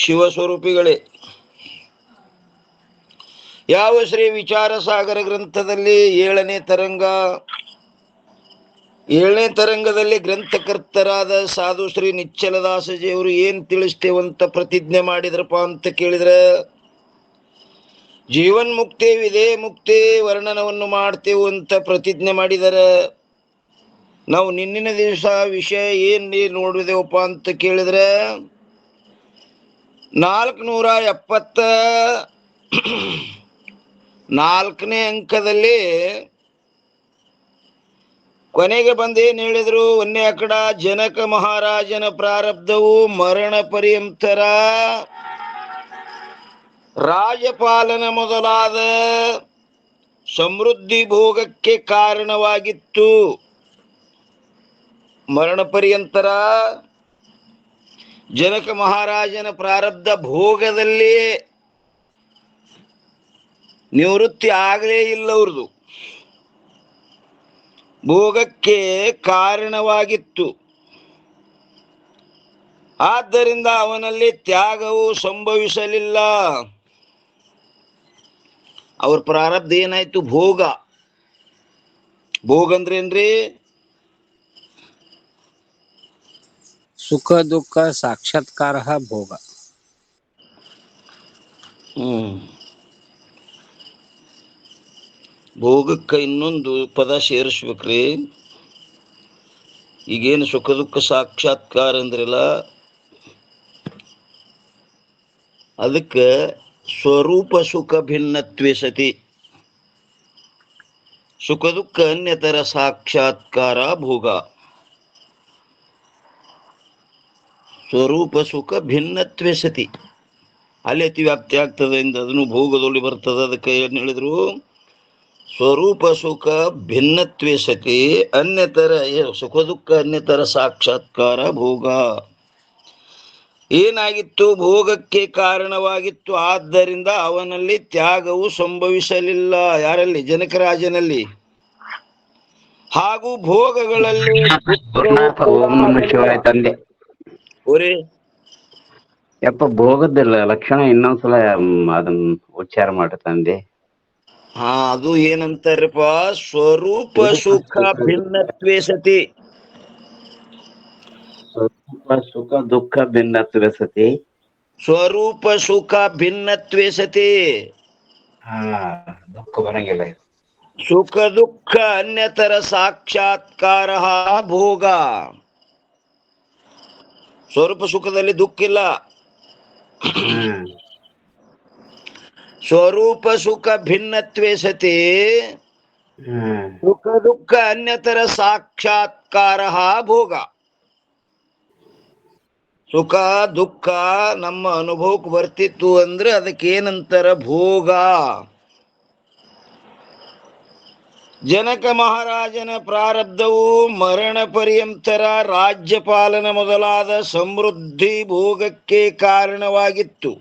ಶಿವಸ್ವರೂಪಿಗಳೇ. ಯಾವ ಶ್ರೀ ವಿಚಾರ ಸಾಗರ ಗ್ರಂಥದಲ್ಲಿ 7ನೇ ತರಂಗದಲ್ಲಿ ಗ್ರಂಥಕರ್ತರಾದ ಸಾಧು ಶ್ರೀ ನಿಚ್ಚಲದಾಸಜಿಯವರು ಏನ್ ತಿಳಿಸ್ತೇವಂತ ಪ್ರತಿಜ್ಞೆ ಮಾಡಿದ್ರಪ್ಪ ಅಂತ ಕೇಳಿದ್ರೆ, ಜೀವನ್ ಮುಕ್ತಿ ವಿಧೇಯ ಮುಕ್ತಿ ವರ್ಣನವನ್ನು ಮಾಡ್ತೇವೆ ಅಂತ ಪ್ರತಿಜ್ಞೆ ಮಾಡಿದರೆ, ನಾವು ನಿನ್ನಿನ ದಿವಸ ವಿಷಯ ಏನ್ ನೋಡಿದೆವಪ್ಪ ಅಂತ ಕೇಳಿದ್ರೆ 474ನೇ ಅಂಕದಲ್ಲಿ ಕೊನೆಗೆ ಬಂದೇನ್ ಹೇಳಿದ್ರು, ಒಂದೇ ಅಕಡ ಜನಕ ಮಹಾರಾಜನ ಪ್ರಾರಬ್ಧವು ಮರಣ ಪರ್ಯಂತರ ರಾಜಪಾಲನ ಮೊದಲಾದ ಸಮೃದ್ಧಿ ಭೋಗಕ್ಕೆ ಕಾರಣವಾಗಿತ್ತು. ಮರಣ ಪರ್ಯಂತರ ಜನಕ ಮಹಾರಾಜನ ಪ್ರಾರಬ್ಧ ಭೋಗದಲ್ಲಿ ನಿವೃತ್ತಿ ಆಗಲೇ ಇಲ್ಲ. ಅವ್ರದ್ದು ಭೋಗಕ್ಕೆ ಕಾರಣವಾಗಿತ್ತು. ಆದ್ದರಿಂದ ಅವನಲ್ಲಿ ತ್ಯಾಗವು ಸಂಭವಿಸಲಿಲ್ಲ. ಅವ್ರ ಪ್ರಾರಬ್ಧ ಏನಾಯ್ತು? ಭೋಗ. ಭೋಗ ಅಂದ್ರೆ ಏನ್ರಿ? ಸುಖ ದುಃಖ ಸಾಕ್ಷಾತ್ಕಾರ ಭೋಗ. ಭೋಗಕ್ಕೆ ಇನ್ನೊಂದು ಪದ ಸೇರಿಸ್ಬೇಕ್ರಿ. ಈಗೇನು ಸುಖ ದುಃಖ ಸಾಕ್ಷಾತ್ಕಾರ ಅಂದ್ರಲ್ಲ, ಅದಕ್ಕೆ ಸ್ವರೂಪ ಸುಖ ಭಿನ್ನತ್ವೇ ಸತಿ. ಸುಖ ದುಃಖ ಅನ್ಯತರ ಸಾಕ್ಷಾತ್ಕಾರ ಭೋಗ. ಸ್ವರೂಪ ಸುಖ ಭಿನ್ನತ್ವೇ ಸತಿ, ಅಲ್ಲಿ ಅತಿ ವ್ಯಾಪ್ತಿ ಆಗ್ತದೆ ಇಂದ ಅದನ್ನು ಭೋಗದಲ್ಲಿ ಬರ್ತದೆ. ಅದಕ್ಕೆ ಏನ್ ಹೇಳಿದ್ರು? ಸ್ವರೂಪ ಸುಖ ಭಿನ್ನತ್ವೇ ಸತಿ ಅನ್ಯತರ ಸುಖ ದುಃಖ ಅನ್ಯತರ ಸಾಕ್ಷಾತ್ಕಾರ ಭೋಗ. ಏನಾಗಿತ್ತು? ಭೋಗಕ್ಕೆ ಕಾರಣವಾಗಿತ್ತು. ಆದ್ದರಿಂದ ಅವನಲ್ಲಿ ತ್ಯಾಗವು ಸಂಭವಿಸಲಿಲ್ಲ. ಯಾರಲ್ಲಿ? ಜನಕರಾಜನಲ್ಲಿ. ಹಾಗೂ ಭೋಗಗಳಲ್ಲಿ ತಂದೆ ಯಪ್ಪ ಭೋಗದಿಲ್ಲ ಲಕ್ಷಣ ಇನ್ನೊಂದ್ಸಲ ಅದನ್ನ ಉಚ್ಚಾರ ಮಾಡಿ ತಂದೆ. ಅದು ಏನಂತಾರಪ್ಪ? ಸ್ವರೂಪ ಸುಖ ಭಿನ್ನತ್ವೇ ಸತಿ. ಸುಖ ದುಃಖ ಭಿನ್ನತ್ವೇ ಸತಿ. ಸ್ವರೂಪ ಸುಖ ಭಿನ್ನತ್ವೇ ಸತಿ. ದುಃಖ ಬರಂಗಿಲ್ಲ. ಸುಖ ದುಃಖ ಅನ್ಯತರ ಸಾಕ್ಷಾತ್ಕಾರ ಭೋಗ. ಸ್ವರೂಪ ಸುಖದಲ್ಲಿ ದುಃಖ ಇಲ್ಲ. ಸ್ವರೂಪ ಸುಖ ಭಿನ್ನತ್ವೇ ಸತಿ ಸುಖ ದುಃಖ ಅನ್ಯತರ ಸಾಕ್ಷಾತ್ಕಾರ ಭೋಗ. ಸುಖ ದುಃಖ ನಮ್ಮ ಅನುಭವಕ್ಕೆ ಬರ್ತಿತ್ತು ಅಂದ್ರೆ ಅದಕ್ಕೇನಂತರ? ಭೋಗ. ಜನಕ ಮಹಾರಾಜನ ಪ್ರಾರಬ್ಧವು ಮರಣ ಪರ್ಯಂತರ ರಾಜ್ಯಪಾಲನ ಮೊದಲಾದ ಸಮೃದ್ಧಿ ಭೋಗಕ್ಕೆ ಕಾರಣವಾಗಿತ್ತು.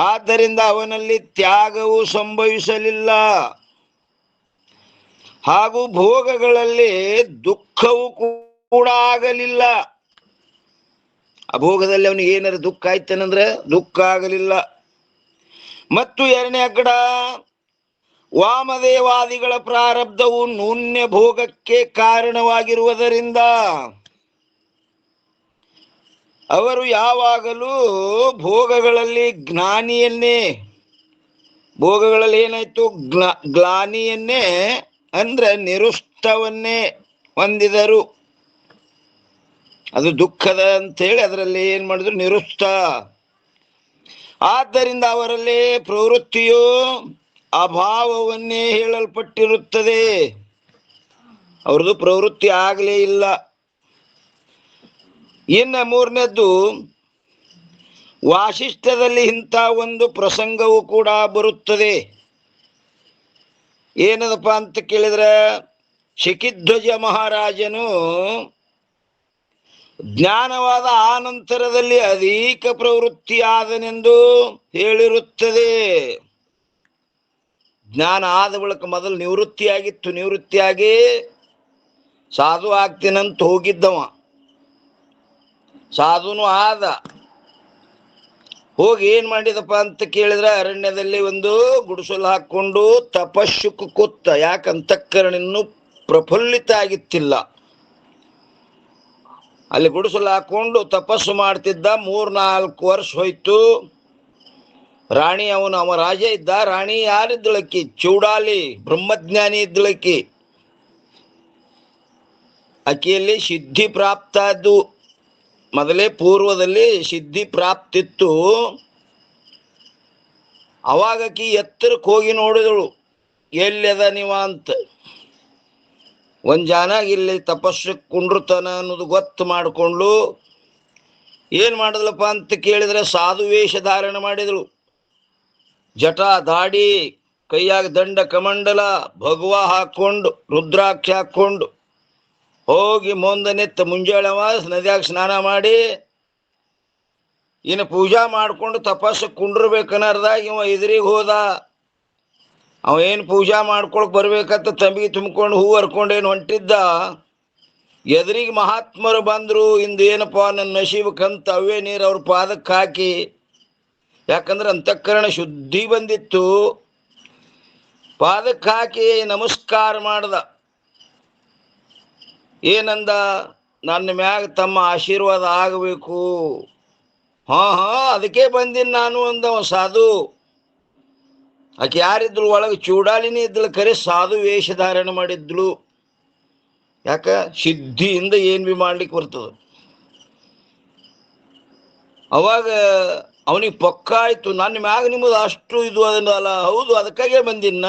ಆದ್ದರಿಂದ ಅವನಲ್ಲಿ ತ್ಯಾಗವು ಸಂಭವಿಸಲಿಲ್ಲ. ಹಾಗೂ ಭೋಗಗಳಲ್ಲಿ ದುಃಖವು ಕೂಡ ಆಗಲಿಲ್ಲ. ಅಭೋಗದಲ್ಲಿ ಅವನಿಗೆ ಏನಾರ ದುಃಖ ಆಯ್ತೇನಂದ್ರೆ ದುಃಖ ಆಗಲಿಲ್ಲ. ಮತ್ತು 2ನೇ ಅಕಡ ವಾಮದೇವಾದಿಗಳ ಪ್ರಾರಬ್ಧವು ನೂನ್ಯ ಭೋಗಕ್ಕೆ ಕಾರಣವಾಗಿರುವುದರಿಂದ ಅವರು ಯಾವಾಗಲೂ ಭೋಗಗಳಲ್ಲಿ ಜ್ಞಾನಿಯನ್ನೇ, ಭೋಗಗಳಲ್ಲಿ ಏನಾಯ್ತು? ಗ್ಲಾನಿಯನ್ನೇ ಅಂದ್ರೆ ನಿರುಷ್ಟವನ್ನೇ ಹೊಂದಿದರು. ಅದು ದುಃಖದ ಅಂತೇಳಿ ಅದರಲ್ಲಿ ಏನ್ ಮಾಡಿದ್ರು? ನಿರುಷ್ಟ. ಆದ್ದರಿಂದ ಅವರಲ್ಲಿ ಪ್ರವೃತ್ತಿಯು ಅಭಾವವನ್ನೇ ಹೇಳಲ್ಪಟ್ಟಿರುತ್ತದೆ. ಅವ್ರದ್ದು ಪ್ರವೃತ್ತಿ ಆಗಲೇ ಇಲ್ಲ. ಇನ್ನು 3ನೇದ್ದು, ವಾಸಿಷ್ಠದಲ್ಲಿ ಇಂಥ ಒಂದು ಪ್ರಸಂಗವು ಕೂಡ ಬರುತ್ತದೆ. ಏನದಪ್ಪ ಅಂತ ಕೇಳಿದ್ರೆ, ಶಿಖಿಧ್ವಜ ಮಹಾರಾಜನು ಜ್ಞಾನವಾದ ಆನಂತರದಲ್ಲಿ ಅಧಿಕ ಪ್ರವೃತ್ತಿಯಾದನೆಂದು ಹೇಳಿರುತ್ತದೆ. ಜ್ಞಾನ ಆದ ಬಳಿಕ ಮೊದಲು ನಿವೃತ್ತಿಯಾಗಿತ್ತು. ನಿವೃತ್ತಿಯಾಗಿ ಸಾಧು ಆಗ್ತೀನಂತ ಹೋಗಿದ್ದವ, ಸಾಧುನು ಆದ. ಹೋಗಿ ಏನ್ ಮಾಡಿದಪ್ಪ ಅಂತ ಕೇಳಿದ್ರೆ ಅರಣ್ಯದಲ್ಲಿ ಒಂದು ಗುಡಿಸಲು ಹಾಕೊಂಡು ತಪಸ್ಸುಕು ಕೂತ. ಯಾಕೆ ಅಂತಃಕರಣ ಇನ್ನೂ ಪ್ರಫುಲ್ಲಿತ ಆಗಿತ್ತಿಲ್ಲ. ಅಲ್ಲಿ ಗುಡಿಸಲು ಹಾಕೊಂಡು ತಪಸ್ಸು ಮಾಡ್ತಿದ್ದ. 3-4 ವರ್ಷ ಹೋಯ್ತು. ರಾಣಿ ಅವ ರಾಜ ಇದ್ದ. ರಾಣಿ ಯಾರಿದ್ದಳಕ್ಕಿ? ಚೌಡಾಲಿ, ಬ್ರಹ್ಮಜ್ಞಾನಿ ಇದ್ದಳಕ್ಕಿ. ಆಕೆಯಲ್ಲಿ ಸಿದ್ಧಿ ಪ್ರಾಪ್ತ ಆದ್ದು. ಮೊದಲೇ ಪೂರ್ವದಲ್ಲಿ ಸಿದ್ಧಿ ಪ್ರಾಪ್ತಿತ್ತು. ಅವಾಗಕಿ ಎತ್ತರಕ್ಕೆ ಹೋಗಿ ನೋಡಿದಳು, ಎಲ್ಲದ ನೀವ ಅಂತ. ಒಂದ್ ಜಾನಾಗ ಇಲ್ಲಿ ತಪಸ್ಸಕ್ಕೆ ಕುಂಡ್ರತನ ಅನ್ನೋದು ಗೊತ್ತು ಮಾಡಿಕೊಂಡು ಏನ್ ಮಾಡಿದ್ಲಪ್ಪ ಅಂತ ಕೇಳಿದ್ರೆ ಸಾಧು ವೇಷ ಧಾರಣ ಮಾಡಿದಳು. ಜಟ, ದಾಡಿ, ಕೈಯಾಗ ದಂಡ ಕಮಂಡಲ, ಭಗವ ಹಾಕೊಂಡು, ರುದ್ರಾಕ್ಷ ಹಾಕೊಂಡು ಹೋಗಿ ಮುಂದನೆತ್ತ ಮುಂಜಾಳವ ನದಿಯಾಗ ಸ್ನಾನ ಮಾಡಿ ಇನ್ನು ಪೂಜಾ ಮಾಡ್ಕೊಂಡು ತಪಸ್ಸು ಕುಂಡ್ರಬೇಕನ್ನರ್ದಾಗ ಇವ ಎದುರಿಗೆ ಹೋದ. ಅವ ಏನು ಪೂಜಾ ಮಾಡ್ಕೊಳಕ್ ಬರ್ಬೇಕಂತ ತಂಬಿಗೆ ತುಂಬಿಕೊಂಡು ಹೂ ಹರ್ಕೊಂಡೇನು ಹೊಂಟಿದ್ದ. ಎದುರಿಗೆ ಮಹಾತ್ಮರು ಬಂದ್ರು. ಇಂದೇನಪ್ಪ ನನ್ನ ನಶೀಬಕ್ಕಂತ ಅವೇ ನೀರು ಅವ್ರ ಪಾದಕ್ಕೆ ಹಾಕಿ, ಯಾಕಂದ್ರೆ ಅಂತಃಕರಣ ಶುದ್ಧಿ ಬಂದಿತ್ತು, ಪಾದಕ್ಕೆ ಹಾಕಿ ನಮಸ್ಕಾರ ಮಾಡ್ದ. ಏನಂದ? ನನ್ನ ಮ್ಯಾಗ ತಮ್ಮ ಆಶೀರ್ವಾದ ಆಗಬೇಕು. ಹಾ ಅದಕ್ಕೆ ಬಂದಿನಿ ನಾನು ಅಂದವ ಸಾಧು. ಆಕೆ ಯಾರಿದ್ಳು ಒಳಗೆ? ಚೂಡಾಲಿನೇ ಇದ್ಳು, ಕರೆ ಸಾಧು ವೇಷ ಧಾರಣೆ ಮಾಡಿದ್ಳು. ಯಾಕ? ಸಿದ್ಧಿಯಿಂದ ಏನ್ ಬಿ ಮಾಡ್ಲಿಕ್ಕೆ ಬರ್ತದ. ಅವಾಗ ಅವನಿಗೆ ಪಕ್ಕ ಆಯ್ತು, ನನ್ನ ಮ್ಯಾಗ ನಿಮ್ಮದು ಅಷ್ಟು ಇದು ಅದನ್ನಲ್ಲ. ಹೌದು, ಅದಕ್ಕಾಗೆ ಬಂದಿನ್ನ.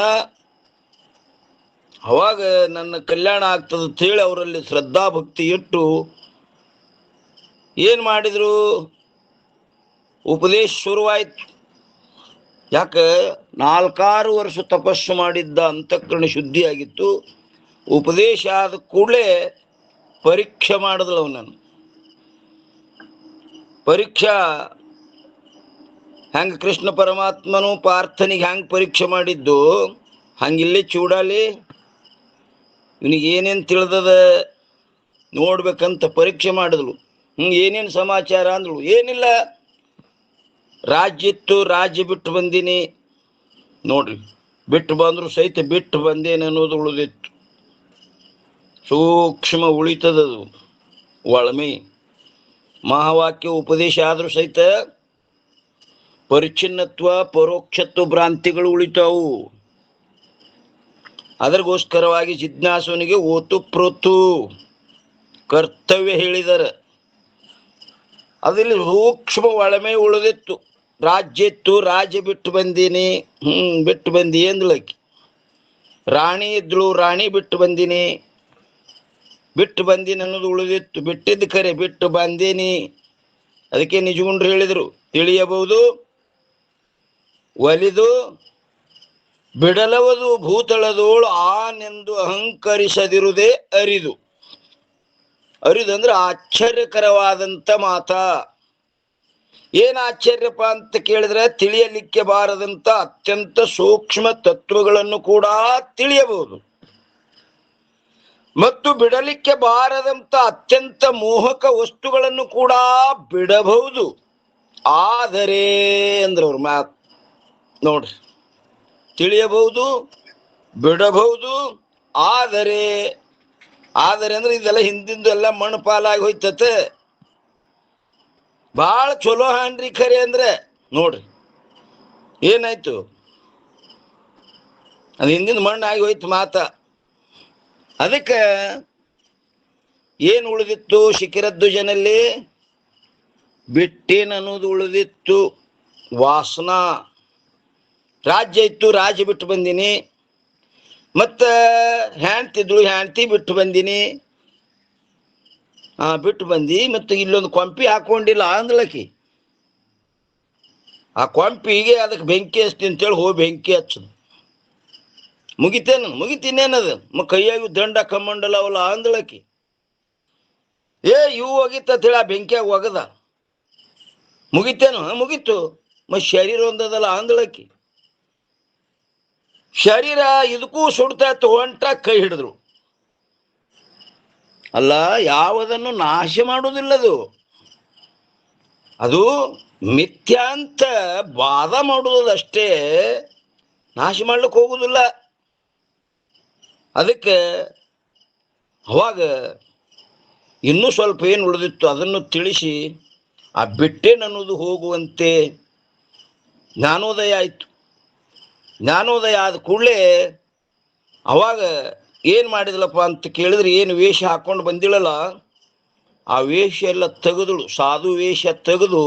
ಅವಾಗ ನನ್ನ ಕಲ್ಯಾಣ ಆಗ್ತದ ಅಂತೇಳಿ ಅವರಲ್ಲಿ ಶ್ರದ್ಧಾ ಭಕ್ತಿ ಇಟ್ಟು ಏನ್ ಮಾಡಿದ್ರು? ಉಪದೇಶ ಶುರುವಾಯ್ತು. ಯಾಕೆ? 4-6 ವರ್ಷ ತಪಸ್ಸು ಮಾಡಿದ್ದ ಅಂತಃಕರಣ ಶುದ್ಧಿ ಆಗಿತ್ತು. ಉಪದೇಶ ಆದ ಕೂಡಲೇ ಪರೀಕ್ಷೆ ಮಾಡಿದ್ಳು ಅವನನ್ನು. ಪರೀಕ್ಷಾ ಹೆಂಗ ಕೃಷ್ಣ ಪರಮಾತ್ಮನು ಪಾರ್ಥನಿಗೆ ಹೆಂಗ್ ಪರೀಕ್ಷೆ ಮಾಡಿದ್ದು ಹಂಗಿಲ್ಲೇ ಚೂಡಾಲಿ ಇವನಿಗೆ ಏನೇನು ತಿಳಿದದ ನೋಡ್ಬೇಕಂತ ಪರೀಕ್ಷೆ ಮಾಡಿದ್ಳು. ಏನೇನು ಸಮಾಚಾರ ಅಂದಳು. ಏನಿಲ್ಲ, ರಾಜ್ಯ ಇತ್ತು, ರಾಜ್ಯ ಬಿಟ್ಟು ಬಂದೀನಿ. ನೋಡ್ರಿ, ಬಿಟ್ಟು ಬಂದ್ರು ಸಹಿತ ಬಿಟ್ಟು ಬಂದೇನೆ ಅನ್ನೋದು ಉಳಿದಿತ್ತು. ಸೂಕ್ಷ್ಮ ಉಳಿತದದು ಒಳಮೆ. ಮಹಾವಾಕ್ಯ ಉಪದೇಶ ಆದ್ರೂ ಸಹಿತ ಪರಿಚ್ಛಿನ್ನತ್ವ, ಪರೋಕ್ಷತ್ವ ಭ್ರಾಂತಿಗಳು ಉಳಿತಾವು. ಅದಕ್ಕೋಸ್ಕರವಾಗಿ ಜಿಜ್ಞಾಸುನಿಗೆ ಓತು ಪ್ರೋತು ಕರ್ತವ್ಯ ಹೇಳಿದ್ದಾರೆ. ಅದಲ್ಲಿ ಸೂಕ್ಷ್ಮ ಒಳಮೆ ಉಳಿದಿತ್ತು. ರಾಜ್ಯ ಇತ್ತು, ರಾಜ್ಯ ಬಿಟ್ಟು ಬಂದೀನಿ. ಬಿಟ್ಟು ಬಂದಿ ಅಂದ್ಲಕ್ಕಿ. ರಾಣಿ ಇದ್ಳು, ರಾಣಿ ಬಿಟ್ಟು ಬಂದೀನಿ. ಬಿಟ್ಟು ಬಂದೀನಿ ಅನ್ನೋದು ಉಳಿದಿತ್ತು. ಬಿಟ್ಟಿದ್ದು ಖರೆ, ಬಿಟ್ಟು ಬಂದೀನಿ. ಅದಕ್ಕೆ ನಿಜಗುಂಡ್ರು ಹೇಳಿದರು, ತಿಳಿಯಬಹುದು ಒಲಿದು ಬಿಡಲವದು ಭೂತಳದೋಳು ಆನೆಂದು ಅಹಂಕರಿಸದಿರುವುದೇ ಅರಿದು. ಅರಿದು ಅಂದ್ರೆ ಆಶ್ಚರ್ಯಕರವಾದಂಥ ಮಾತ. ಏನ್ ಆಶ್ಚರ್ಯಪ್ಪ ಅಂತ ಕೇಳಿದ್ರೆ, ತಿಳಿಯಲಿಕ್ಕೆ ಬಾರದಂತ ಅತ್ಯಂತ ಸೂಕ್ಷ್ಮ ತತ್ವಗಳನ್ನು ಕೂಡ ತಿಳಿಯಬಹುದು, ಮತ್ತು ಬಿಡಲಿಕ್ಕೆ ಬಾರದಂತ ಅತ್ಯಂತ ಮೋಹಕ ವಸ್ತುಗಳನ್ನು ಕೂಡ ಬಿಡಬಹುದು. ಆದರೆ ಅಂದ್ರೆ ಅವ್ರ ಮಾತು ನೋಡ್ರಿ, ತಿಳಿಯಬಹುದು, ಬಿಡಬಹುದು, ಆದರೆ ಅಂದ್ರೆ ಇದೆಲ್ಲ ಹಿಂದಿಂದು ಎಲ್ಲ ಮಣ್ಣು ಪಾಲಾಗಿ ಹೋಯ್ತತೆ. ಭಾಳ ಚಲೋ ಹಾನ್ರಿ ಖರೆ ಅಂದ್ರೆ ನೋಡ್ರಿ ಏನಾಯ್ತು, ಅದು ಹಿಂದಿನ ಮಣ್ಣು ಆಗಿ ಹೋಯ್ತು ಮಾತ. ಅದಕ್ಕೆ ಏನು ಉಳಿದಿತ್ತು ಶಿಖರದ್ದು ಜನಲ್ಲಿ? ಬಿಟ್ಟೇನು ಅನ್ನೋದು ಉಳಿದಿತ್ತು, ವಾಸನ. ರಾಜ್ಯ ಇತ್ತು, ರಾಜ್ಯ ಬಿಟ್ಟು ಬಂದೀನಿ. ಮತ್ತು ಹ್ಯಾಂಡ್ತಿದ್ಳು, ಹ್ಯಾಂಡ್ತಿ ಬಿಟ್ಟು ಬಂದೀನಿ. ಬಿಟ್ಟು ಬಂದು ಮತ್ತು ಇಲ್ಲೊಂದು ಕೊಂಪಿ ಹಾಕೊಂಡಿಲ್ಲ ಅಂದ್ಳಕಿ. ಆ ಕೊಂಪಿಗೆ ಅದಕ್ಕೆ ಬೆಂಕಿ ಹಚ್ತೀನಿ ಅಂತೇಳಿ ಹೋಗಿ ಬೆಂಕಿ ಹಚ್ಚದು. ಮುಗಿತೀನೇನದು ಕೈಯಾಗಿ ದಂಡ ಕಮ್ಮಂಡಲ್ಲ ಅವಲ್ಲ ಅಂದ್ಳಕಿ. ಇವು ಹೋಗಿತ್ತ ಹೇಳಿ ಆ ಬೆಂಕಿಯಾಗ ಒಗದ. ಮುಗಿತೇನು? ಮುಗೀತು. ಮತ್ತು ಶರೀರ ಒಂದದಲ್ಲ ಅಂದ್ಳಕಿ. ಶರೀರ ಇದಕ್ಕೂ ಸುಡ್ತಾ ಹೊಂಟ ಕೈ ಹಿಡಿದ್ರು. ಅಲ್ಲ, ಯಾವುದನ್ನು ನಾಶ ಮಾಡುವುದಿಲ್ಲದು. ಅದು ಮಿಥ್ಯಾ ಅಂತ ವಾದ ಮಾಡುವುದಷ್ಟೇ, ನಾಶ ಮಾಡ್ಲಿಕ್ಕೆ ಹೋಗುದಿಲ್ಲ. ಅದಕ್ಕೆ ಅವಾಗ ಇನ್ನೂ ಸ್ವಲ್ಪ ಏನು ಉಳಿದಿತ್ತು ಅದನ್ನು ತಿಳಿಸಿ ಆ ಬಿಟ್ಟೇನನ್ನೋದು ಹೋಗುವಂತೆ ಜ್ಞಾನೋದಯ ಆಯಿತು. ಜ್ಞಾನೋದಯ ಆದ ಕೂಡಲೇ ಅವಾಗ ಏನು ಮಾಡಿದ್ಲಪ್ಪ ಅಂತ ಕೇಳಿದ್ರೆ, ಏನು ವೇಷ ಹಾಕೊಂಡು ಬಂದಿಳಲ್ಲ ಆ ವೇಷ ಎಲ್ಲ ತೆಗೆದಳು, ಸಾಧು ವೇಷ ತೆಗೆದು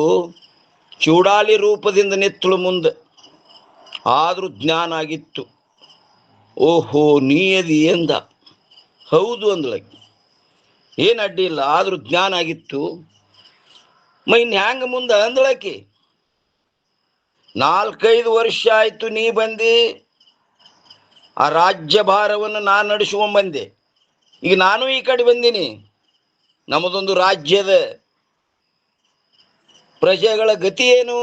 ಚೂಡಾಲಿ ರೂಪದಿಂದ ನಿತ್ತಳು ಮುಂದೆ. ಆದರೂ ಜ್ಞಾನ ಆಗಿತ್ತು. ಓಹೋ ನೀ ಅದಿ ಎಂದ. ಹೌದು ಅಂದಳಕ್ಕೆ, ಏನು ಅಡ್ಡಿ ಇಲ್ಲ, ಆದರೂ ಜ್ಞಾನ ಆಗಿತ್ತು. ಇನ್ನು ಹ್ಯಾಂಗ ಮುಂದೆ ಅಂದಳಕ್ಕೆ, 4-5 ವರ್ಷ ಆಯ್ತು ನೀ ಬಂದಿ, ಆ ರಾಜ್ಯ ಭಾರವನ್ನು ನಾನು ನಡೆಸ್ಕೊಂಡ್ಬಂದೆ. ಈಗ ನಾನು ಈ ಕಡೆ ಬಂದೀನಿ, ನಮ್ಮದೊಂದು ರಾಜ್ಯದ ಪ್ರಜೆಗಳ ಗತಿ ಏನು?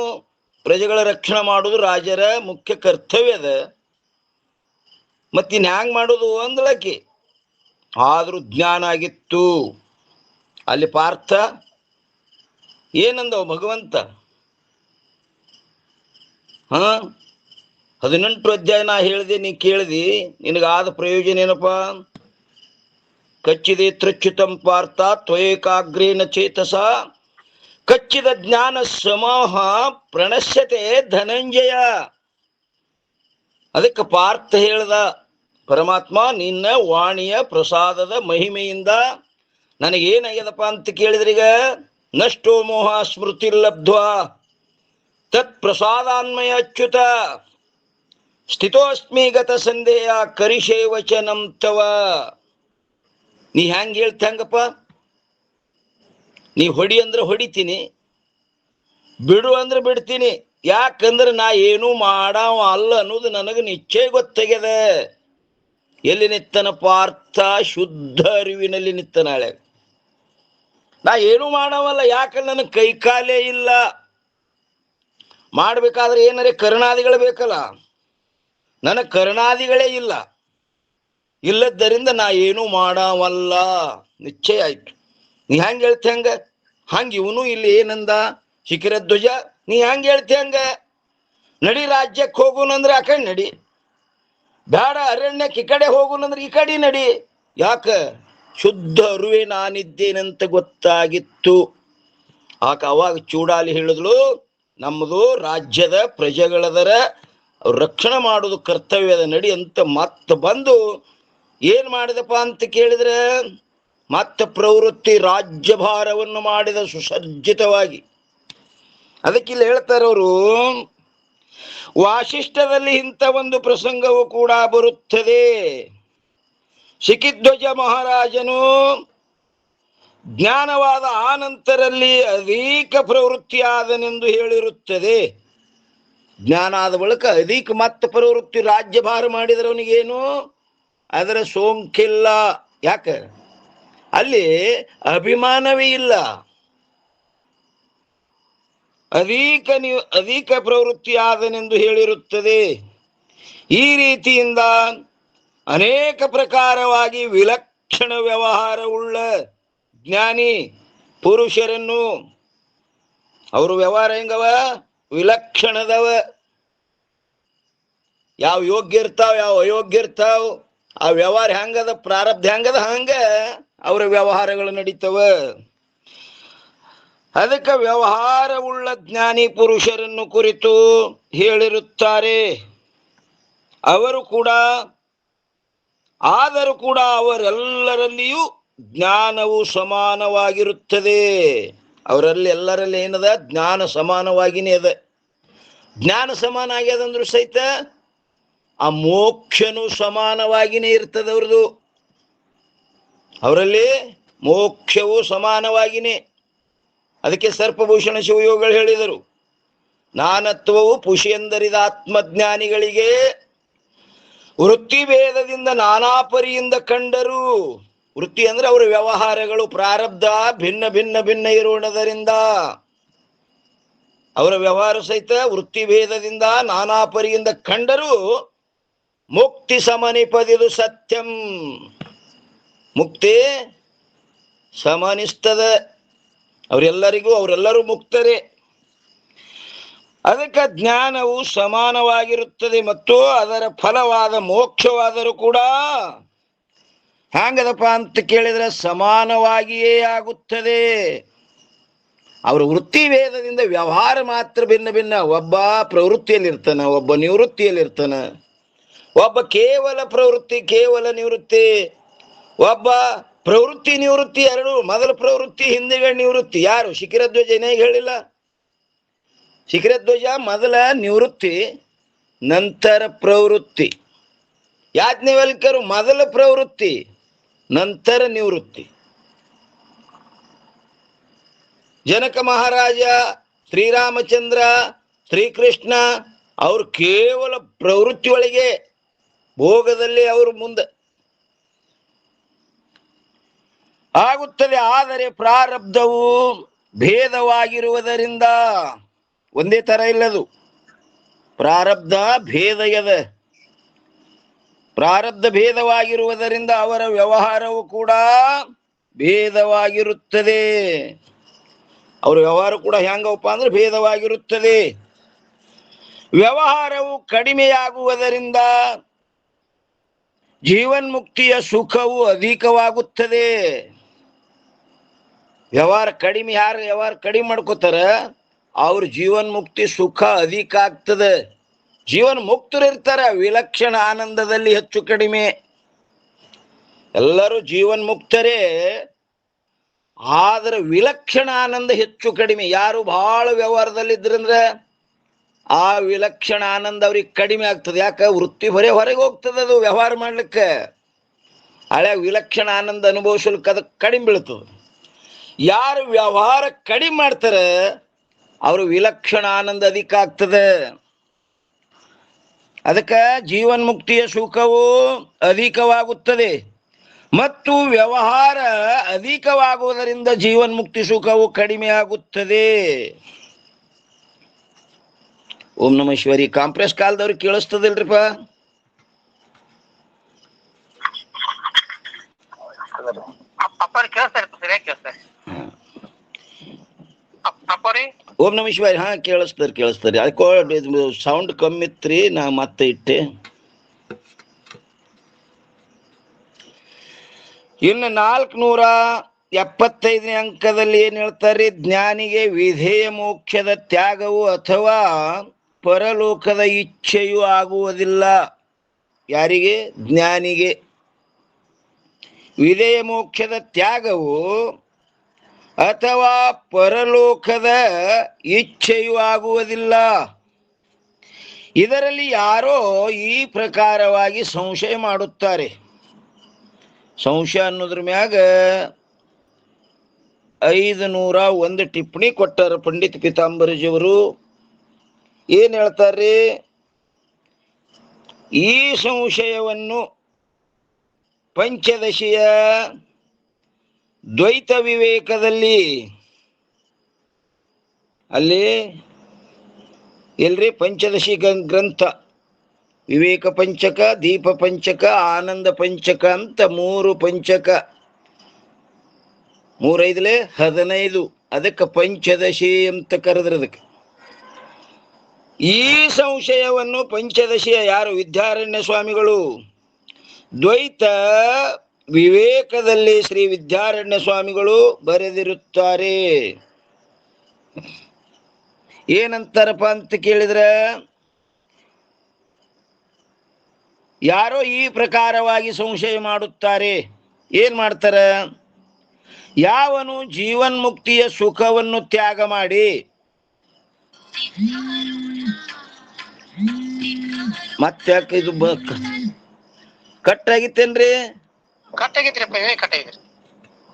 ಪ್ರಜೆಗಳ ರಕ್ಷಣೆ ಮಾಡೋದು ರಾಜರ ಮುಖ್ಯ ಕರ್ತವ್ಯದ. ಮತ್ತಿನ್ ಹ್ಯಾಂಗ್ ಮಾಡೋದು ಅಂದಳಕ್ಕೆ. ಆದ್ರೂ ಜ್ಞಾನ ಆಗಿತ್ತು. ಅಲ್ಲಿ ಪಾರ್ಥ ಏನಂದವ ಭಗವಂತ, 18 ಅಧ್ಯಾಯ ನಾ ಹೇಳಿದೆ, ನೀ ಕೇಳಿದಿ, ನಿನಗಾದ ಪ್ರಯೋಜನ ಏನಪ್ಪ? ಕಚ್ಚಿದೆ ತ್ರಚ್ಯುತಂ ಪಾರ್ಥ ತ್ವಯೇಕಾಗ್ರೇನ ಚೇತಸ ಕಚ್ಚಿದ ಜ್ಞಾನ ಸಮೂಹ ಪ್ರಣಶ್ಯತೆ ಧನಂಜಯ. ಅದಕ್ಕೆ ಪಾರ್ಥ ಹೇಳ್ದ, ಪರಮಾತ್ಮ ನಿನ್ನ ವಾಣಿಯ ಪ್ರಸಾದದ ಮಹಿಮೆಯಿಂದ ನನಗೇನಾಗ್ಯದಪ್ಪ ಅಂತ ಕೇಳಿದ್ರೀಗ, ನಷ್ಟೋ ಮೋಹ ಸ್ಮೃತಿರ್ಲಬ್ಧ್ವಾ ತತ್ ಪ್ರಸಾದಾನ್ಮಯ ಅಚ್ಯುತ ಸ್ಥಿತೋಸ್ಮಿ ಗತ ಸಂದೇಹ ಕರಿಷೇ ವಚನಂ ತವ. ನೀ ಹೆಂಗ್ ಹೇಳ್ತಿ ಹೆಂಗಪ್ಪ? ನೀ ಹೊಡಿ ಅಂದ್ರೆ ಹೊಡಿತೀನಿ, ಬಿಡು ಅಂದ್ರೆ ಬಿಡ್ತೀನಿ. ಯಾಕಂದ್ರೆ ನಾ ಏನು ಮಾಡಾವ ಅಲ್ಲ ಅನ್ನೋದು ನನಗೆ ನಿಶ್ಚಯ ಗೊತ್ತಾಗ್ಯದ. ಎಲ್ಲಿ ನಿತ್ತನ ಪಾರ್ಥ? ಶುದ್ಧ ಅರಿವಿನಲ್ಲಿ ನಿತ್ತ. ನಾಳೆ ನಾ ಏನು ಮಾಡವಲ್ಲ, ಯಾಕಂದ್ರೆ ನನಗೆ ಕೈಕಾಲೇ ಇಲ್ಲ. ಮಾಡ್ಬೇಕಾದ್ರೆ ಏನಾರೇ ಕರ್ಣಾದಿಗಳು ಬೇಕಲ್ಲ, ನನಗೆ ಕರ್ಣಾದಿಗಳೇ ಇಲ್ಲ. ಇಲ್ಲದ್ದರಿಂದ ನಾ ಏನು ಮಾಡವಲ್ಲ ನಿಶ್ಚಯ ಆಯ್ತು. ನೀ ಹೆಂಗೆ ಹೇಳ್ತಿ ಹಂಗ? ಹಂಗೆ ಇವನು ಇಲ್ಲಿ ಏನಂದ ಶಿಖರಧ್ವಜ, ನೀ ಹೆಂಗೆ ಹೇಳ್ತಿ ಹಂಗ? ನಡಿ ರಾಜ್ಯಕ್ಕೆ ಹೋಗುನಂದ್ರೆ ಆ ಕಡೆ ನಡಿ, ಬೇಡ ಅರಣ್ಯಕ್ಕೆ ಈ ಕಡೆ ಹೋಗುನಂದ್ರೆ ಈ ಕಡೆ ನಡಿ. ಯಾಕ? ಶುದ್ಧ ಅರುವೆ ನಾನಿದ್ದೇನಂತ ಗೊತ್ತಾಗಿತ್ತು. ಅವಾಗ ಚೂಡಾಲಿ ಹೇಳಿದ್ಳು, ನಮ್ಮದು ರಾಜ್ಯದ ಪ್ರಜೆಗಳದರ ರಕ್ಷಣೆ ಮಾಡೋದು ಕರ್ತವ್ಯದ, ನಡಿ ಅಂತ ಮತ್ತೆ ಬಂದು ಏನ್ ಮಾಡಿದಪ್ಪ ಅಂತ ಕೇಳಿದ್ರೆ, ಮತ್ತೆ ಪ್ರವೃತ್ತಿ ರಾಜ್ಯಭಾರವನ್ನು ಮಾಡಿದ ಸುಸಜ್ಜಿತವಾಗಿ. ಅದಕ್ಕಿಲ್ಲಿ ಹೇಳ್ತಾರವರು, ವಾಸಿಷ್ಠದಲ್ಲಿ ಇಂಥ ಒಂದು ಪ್ರಸಂಗವು ಕೂಡ ಬರುತ್ತದೆ. ಶಿಖಿಧ್ವಜ ಮಹಾರಾಜನು ಜ್ಞಾನವಾದ ಆನಂತರಲ್ಲಿ ಅಧಿಕ ಪ್ರವೃತ್ತಿಯಾದನೆಂದು ಹೇಳಿರುತ್ತದೆ. ಜ್ಞಾನ ಆದ ಬಳಿಕ ಅಧಿಕ ಮತ್ತೆ ಪ್ರವೃತ್ತಿ ರಾಜ್ಯಭಾರ ಮಾಡಿದರೆ ಅವನಿಗೇನು ಅದರ ಸೋಂಕಿಲ್ಲ. ಯಾಕೆ? ಅಲ್ಲಿ ಅಭಿಮಾನವೇ ಇಲ್ಲ. ಅಧಿಕ ಪ್ರವೃತ್ತಿ ಆದನೆಂದು ಹೇಳಿರುತ್ತದೆ. ಈ ರೀತಿಯಿಂದ ಅನೇಕ ಪ್ರಕಾರವಾಗಿ ವಿಲಕ್ಷಣ ವ್ಯವಹಾರವುಳ್ಳ ಜ್ಞಾನಿ ಪುರುಷರನ್ನು, ಅವರು ವ್ಯವಹಾರ ಹೆಂಗವ? ವಿಲಕ್ಷಣದವ. ಯಾವ ಯೋಗ್ಯ ಇರ್ತಾವ, ಯಾವ ಅಯೋಗ್ಯ ಇರ್ತಾವ, ಆ ವ್ಯವಹಾರ ಹೆಂಗದ, ಪ್ರಾರಬ್ಧ ಹೆಂಗದ, ಹಂಗ ಅವರ ವ್ಯವಹಾರಗಳು ನಡೀತವ. ಅದಕ್ಕೆ ವ್ಯವಹಾರವುಳ್ಳ ಜ್ಞಾನಿ ಪುರುಷರನ್ನು ಕುರಿತು ಹೇಳಿರುತ್ತಾರೆ. ಅವರು ಕೂಡ, ಆದರೂ ಕೂಡ ಅವರೆಲ್ಲರಲ್ಲಿಯೂ ಜ್ಞಾನವು ಸಮಾನವಾಗಿರುತ್ತದೆ. ಅವರಲ್ಲಿ ಎಲ್ಲರಲ್ಲಿ ಏನದ? ಜ್ಞಾನ ಸಮಾನವಾಗಿನೇ ಅದ. ಜ್ಞಾನ ಸಮಾನ ಆಗ್ಯದಂದ್ರು ಸಹಿತ ಆ ಮೋಕ್ಷನು ಸಮಾನವಾಗಿನೇ ಇರ್ತದೆ ಅವ್ರದ್ದು. ಅವರಲ್ಲಿ ಮೋಕ್ಷವು ಸಮಾನವಾಗಿನೇ. ಅದಕ್ಕೆ ಸರ್ಪಭೂಷಣ ಶಿವಯೋಗಿಗಳು ಹೇಳಿದರು, ನಾನತ್ವವು ಪುಷಿಯಂದರಿದ ಆತ್ಮಜ್ಞಾನಿಗಳಿಗೆ ವೃತ್ತಿ ಭೇದದಿಂದ ನಾನಾ ಪರಿಯಿಂದ ಕಂಡರು. ವೃತ್ತಿ ಅಂದ್ರೆ ಅವರ ವ್ಯವಹಾರಗಳು ಪ್ರಾರಬ್ಧ ಭಿನ್ನ ಭಿನ್ನ ಭಿನ್ನ ಇರುವುದರಿಂದ ಅವರ ವ್ಯವಹಾರ ಸಹಿತ ವೃತ್ತಿ ಭೇದದಿಂದ ನಾನಾ ಪರಿಯಿಂದ ಕಂಡರು. ಮುಕ್ತಿ ಸಮನಿಪದಿದು ಸತ್ಯಂ, ಮುಕ್ತಿ ಸಮನಿಸ್ತದ. ಅವರೆಲ್ಲರೂ ಮುಕ್ತರೇ. ಅದಕ್ಕೆ ಜ್ಞಾನವು ಸಮಾನವಾಗಿರುತ್ತದೆ ಮತ್ತು ಅದರ ಫಲವಾದ ಮೋಕ್ಷವಾದರೂ ಕೂಡ ಹ್ಯಾಂಗದಪ್ಪ ಅಂತ ಕೇಳಿದ್ರೆ ಸಮಾನವಾಗಿಯೇ ಆಗುತ್ತದೆ. ಅವರ ವೃತ್ತಿ ವೇದದಿಂದ ವ್ಯವಹಾರ ಮಾತ್ರ ಭಿನ್ನ ಭಿನ್ನ. ಒಬ್ಬ ಪ್ರವೃತ್ತಿಯಲ್ಲಿರ್ತಾನೆ, ಒಬ್ಬ ನಿವೃತ್ತಿಯಲ್ಲಿರ್ತಾನೆ, ಒಬ್ಬ ಕೇವಲ ಪ್ರವೃತ್ತಿ ಕೇವಲ ನಿವೃತ್ತಿ, ಒಬ್ಬ ಪ್ರವೃತ್ತಿ ನಿವೃತ್ತಿ ಎರಡು, ಮೊದಲ ಪ್ರವೃತ್ತಿ ಹಿಂದೆಗಳ ನಿವೃತ್ತಿ. ಯಾರು? ಶಿಖರಧ್ವಜ ಏನಾಗ ಹೇಳಿಲ್ಲ? ಶಿಖರಧ್ವಜ ಮೊದಲ ನಿವೃತ್ತಿ ನಂತರ ಪ್ರವೃತ್ತಿ. ಯಾಜ್ಞವಲ್ಕ್ಯರು ಮೊದಲ ಪ್ರವೃತ್ತಿ ನಂತರ ನಿವೃತ್ತಿ. ಜನಕ ಮಹಾರಾಜ, ಶ್ರೀರಾಮಚಂದ್ರ, ಶ್ರೀಕೃಷ್ಣ ಅವರು ಕೇವಲ ಪ್ರವೃತ್ತಿಯೊಳಗೆ ಭೋಗದಲ್ಲಿ ಅವರು ಮುಂದೆ ಆಗುತ್ತದೆ. ಆದರೆ ಪ್ರಾರಬ್ಧವು ಭೇದವಾಗಿರುವುದರಿಂದ ಒಂದೇ ತರ ಇಲ್ಲದು. ಪ್ರಾರಬ್ಧ ಭೇದಯದ. ಪ್ರಾರಬ್ಧ ಭೇದವಾಗಿರುವುದರಿಂದ ಅವರ ವ್ಯವಹಾರವು ಕೂಡ ಭೇದವಾಗಿರುತ್ತದೆ. ಅವರ ವ್ಯವಹಾರ ಕೂಡ ಹೆಂಗಪ್ಪ ಅಂದ್ರೆ ಭೇದವಾಗಿರುತ್ತದೆ. ವ್ಯವಹಾರವು ಕಡಿಮೆಯಾಗುವುದರಿಂದ ಜೀವನ್ಮುಕ್ತಿಯ ಸುಖವು ಅಧಿಕವಾಗುತ್ತದೆ. ವ್ಯವಹಾರ ಕಡಿಮೆ, ಯಾರು ವ್ಯವಹಾರ ಕಡಿಮೆ ಮಾಡ್ಕೋತಾರ ಅವ್ರ ಜೀವನ್ಮುಕ್ತಿ ಸುಖ ಅಧಿಕ ಆಗ್ತದೆ. ಜೀವನ್ ಮುಕ್ತರು ಇರ್ತಾರ ವಿಲಕ್ಷಣ ಆನಂದದಲ್ಲಿ ಹೆಚ್ಚು ಕಡಿಮೆ. ಎಲ್ಲರೂ ಜೀವನ್ ಮುಕ್ತರೇ, ಆದ್ರೆ ವಿಲಕ್ಷಣ ಆನಂದ ಹೆಚ್ಚು ಕಡಿಮೆ. ಯಾರು ಬಹಳ ವ್ಯವಹಾರದಲ್ಲಿದ್ರಂದ್ರೆ ಆ ವಿಲಕ್ಷಣ ಆನಂದ ಅವ್ರಿಗೆ ಕಡಿಮೆ ಆಗ್ತದೆ. ಯಾಕೆ? ವೃತ್ತಿ ಹೊರಗೆ ಹೋಗ್ತದೆ ಅದು ವ್ಯವಹಾರ ಮಾಡ್ಲಿಕ್ಕೆ. ಹಳೆ ವಿಲಕ್ಷಣ ಆನಂದ ಅನುಭವಿಸ್ಲಿಕ್ಕೆ ಅದಕ್ಕೆ ಕಡಿಮೆ ಬೀಳ್ತದೆ. ಯಾರು ವ್ಯವಹಾರ ಕಡಿಮೆ ಮಾಡ್ತಾರೆ ಅವರು ವಿಲಕ್ಷಣ ಆನಂದ ಅಧಿಕ ಆಗ್ತದೆ. ಅದಕ್ಕೆ ಜೀವನ್ಮುಕ್ತಿಯ ಸುಖವು ಅಧಿಕವಾಗುತ್ತದೆ ಮತ್ತು ವ್ಯವಹಾರ ಅಧಿಕವಾಗುವುದರಿಂದ ಜೀವನ್ಮುಕ್ತಿ ಸುಖವು ಕಡಿಮೆ ಆಗುತ್ತದೆ. ಓಂ ನಮಃ ಶಿವಾಯ. ಕಾಂಪ್ರೆಸ್ ಕಾಲದವ್ರಿಗೆ ಕೇಳಿಸ್ತದಿಲ್ರಿಪ್ಪ? ಓಂ ನಮಃ ಶಿವಾಯ. ಹಾ ಕೇಳಿಸ್ತಾರೆ. ಅದಕ್ಕೆ ಸೌಂಡ್ ಕಮ್ಮಿ ಇತ್ರಿ, ನಾ ಮತ್ತೆ ಇಟ್ಟೆ. ಇನ್ನು 475ನೇ ಅಂಕದಲ್ಲಿ ಏನ್ ಹೇಳ್ತಾರೆ? ಜ್ಞಾನಿಗೆ ವಿಧೇಯ ಮೋಕ್ಷದ ತ್ಯಾಗವು ಅಥವಾ ಪರಲೋಕದ ಇಚ್ಛೆಯೂ ಆಗುವುದಿಲ್ಲ. ಯಾರಿಗೆ? ಜ್ಞಾನಿಗೆ. ವಿಧೇಯ ಮೋಕ್ಷದ ತ್ಯಾಗವು ಅಥವಾ ಪರಲೋಕದ ಇಚ್ಛೆಯೂ ಆಗುವುದಿಲ್ಲ. ಇದರಲ್ಲಿ ಯಾರೋ ಈ ಪ್ರಕಾರವಾಗಿ ಸಂಶಯ ಮಾಡುತ್ತಾರೆ. ಸಂಶಯ ಅನ್ನೋದ್ರ ಮ್ಯಾಗ 501 ಟಿಪ್ಪಣಿ ಕೊಟ್ಟಾರ ಪಂಡಿತ್ ಪೀತಾಂಬರಜಿಯವರು. ಏನ್ ಹೇಳ್ತಾರೆ? ಈ ಸಂಶಯವನ್ನು ಪಂಚದಶಿಯ ದ್ವೈತ ವಿವೇಕದಲ್ಲಿ, ಅಲ್ಲಿ ಎಲ್ರಿ ಪಂಚದಶಿ ಗ್ರಂಥ, ವಿವೇಕ ಪಂಚಕ, ದೀಪ ಪಂಚಕ, ಆನಂದ ಪಂಚಕ ಅಂತ 3 ಪಂಚಕ, 3 5 15. ಅದಕ್ಕೆ ಪಂಚದಶಿ ಅಂತ ಕರೆದ್ರೆ ಅದಕ್ಕೆ. ಈ ಸಂಶಯವನ್ನು ಪಂಚದಶಿಯ ಯಾರು? ವಿದ್ಯಾರಣ್ಯ ಸ್ವಾಮಿಗಳು ದ್ವೈತ ವಿವೇಕದಲ್ಲಿ ಶ್ರೀ ವಿದ್ಯಾರಣ್ಯ ಸ್ವಾಮಿಗಳು ಬರೆದಿರುತ್ತಾರೆ. ಏನಂತಾರಪ್ಪ ಅಂತ ಕೇಳಿದ್ರೆ, ಯಾರೋ ಈ ಪ್ರಕಾರವಾಗಿ ಸಂಶಯ ಮಾಡುತ್ತಾರೆ. ಏನ್ ಮಾಡ್ತಾರ? ಯಾವನು ಜೀವನ್ಮುಕ್ತಿಯ ಸುಖವನ್ನು ತ್ಯಾಗ ಮಾಡಿ ಮತ್ತೆ ಇದು ಕಟ್ಟಾಗಿತ್ತೇನ್ರಿ?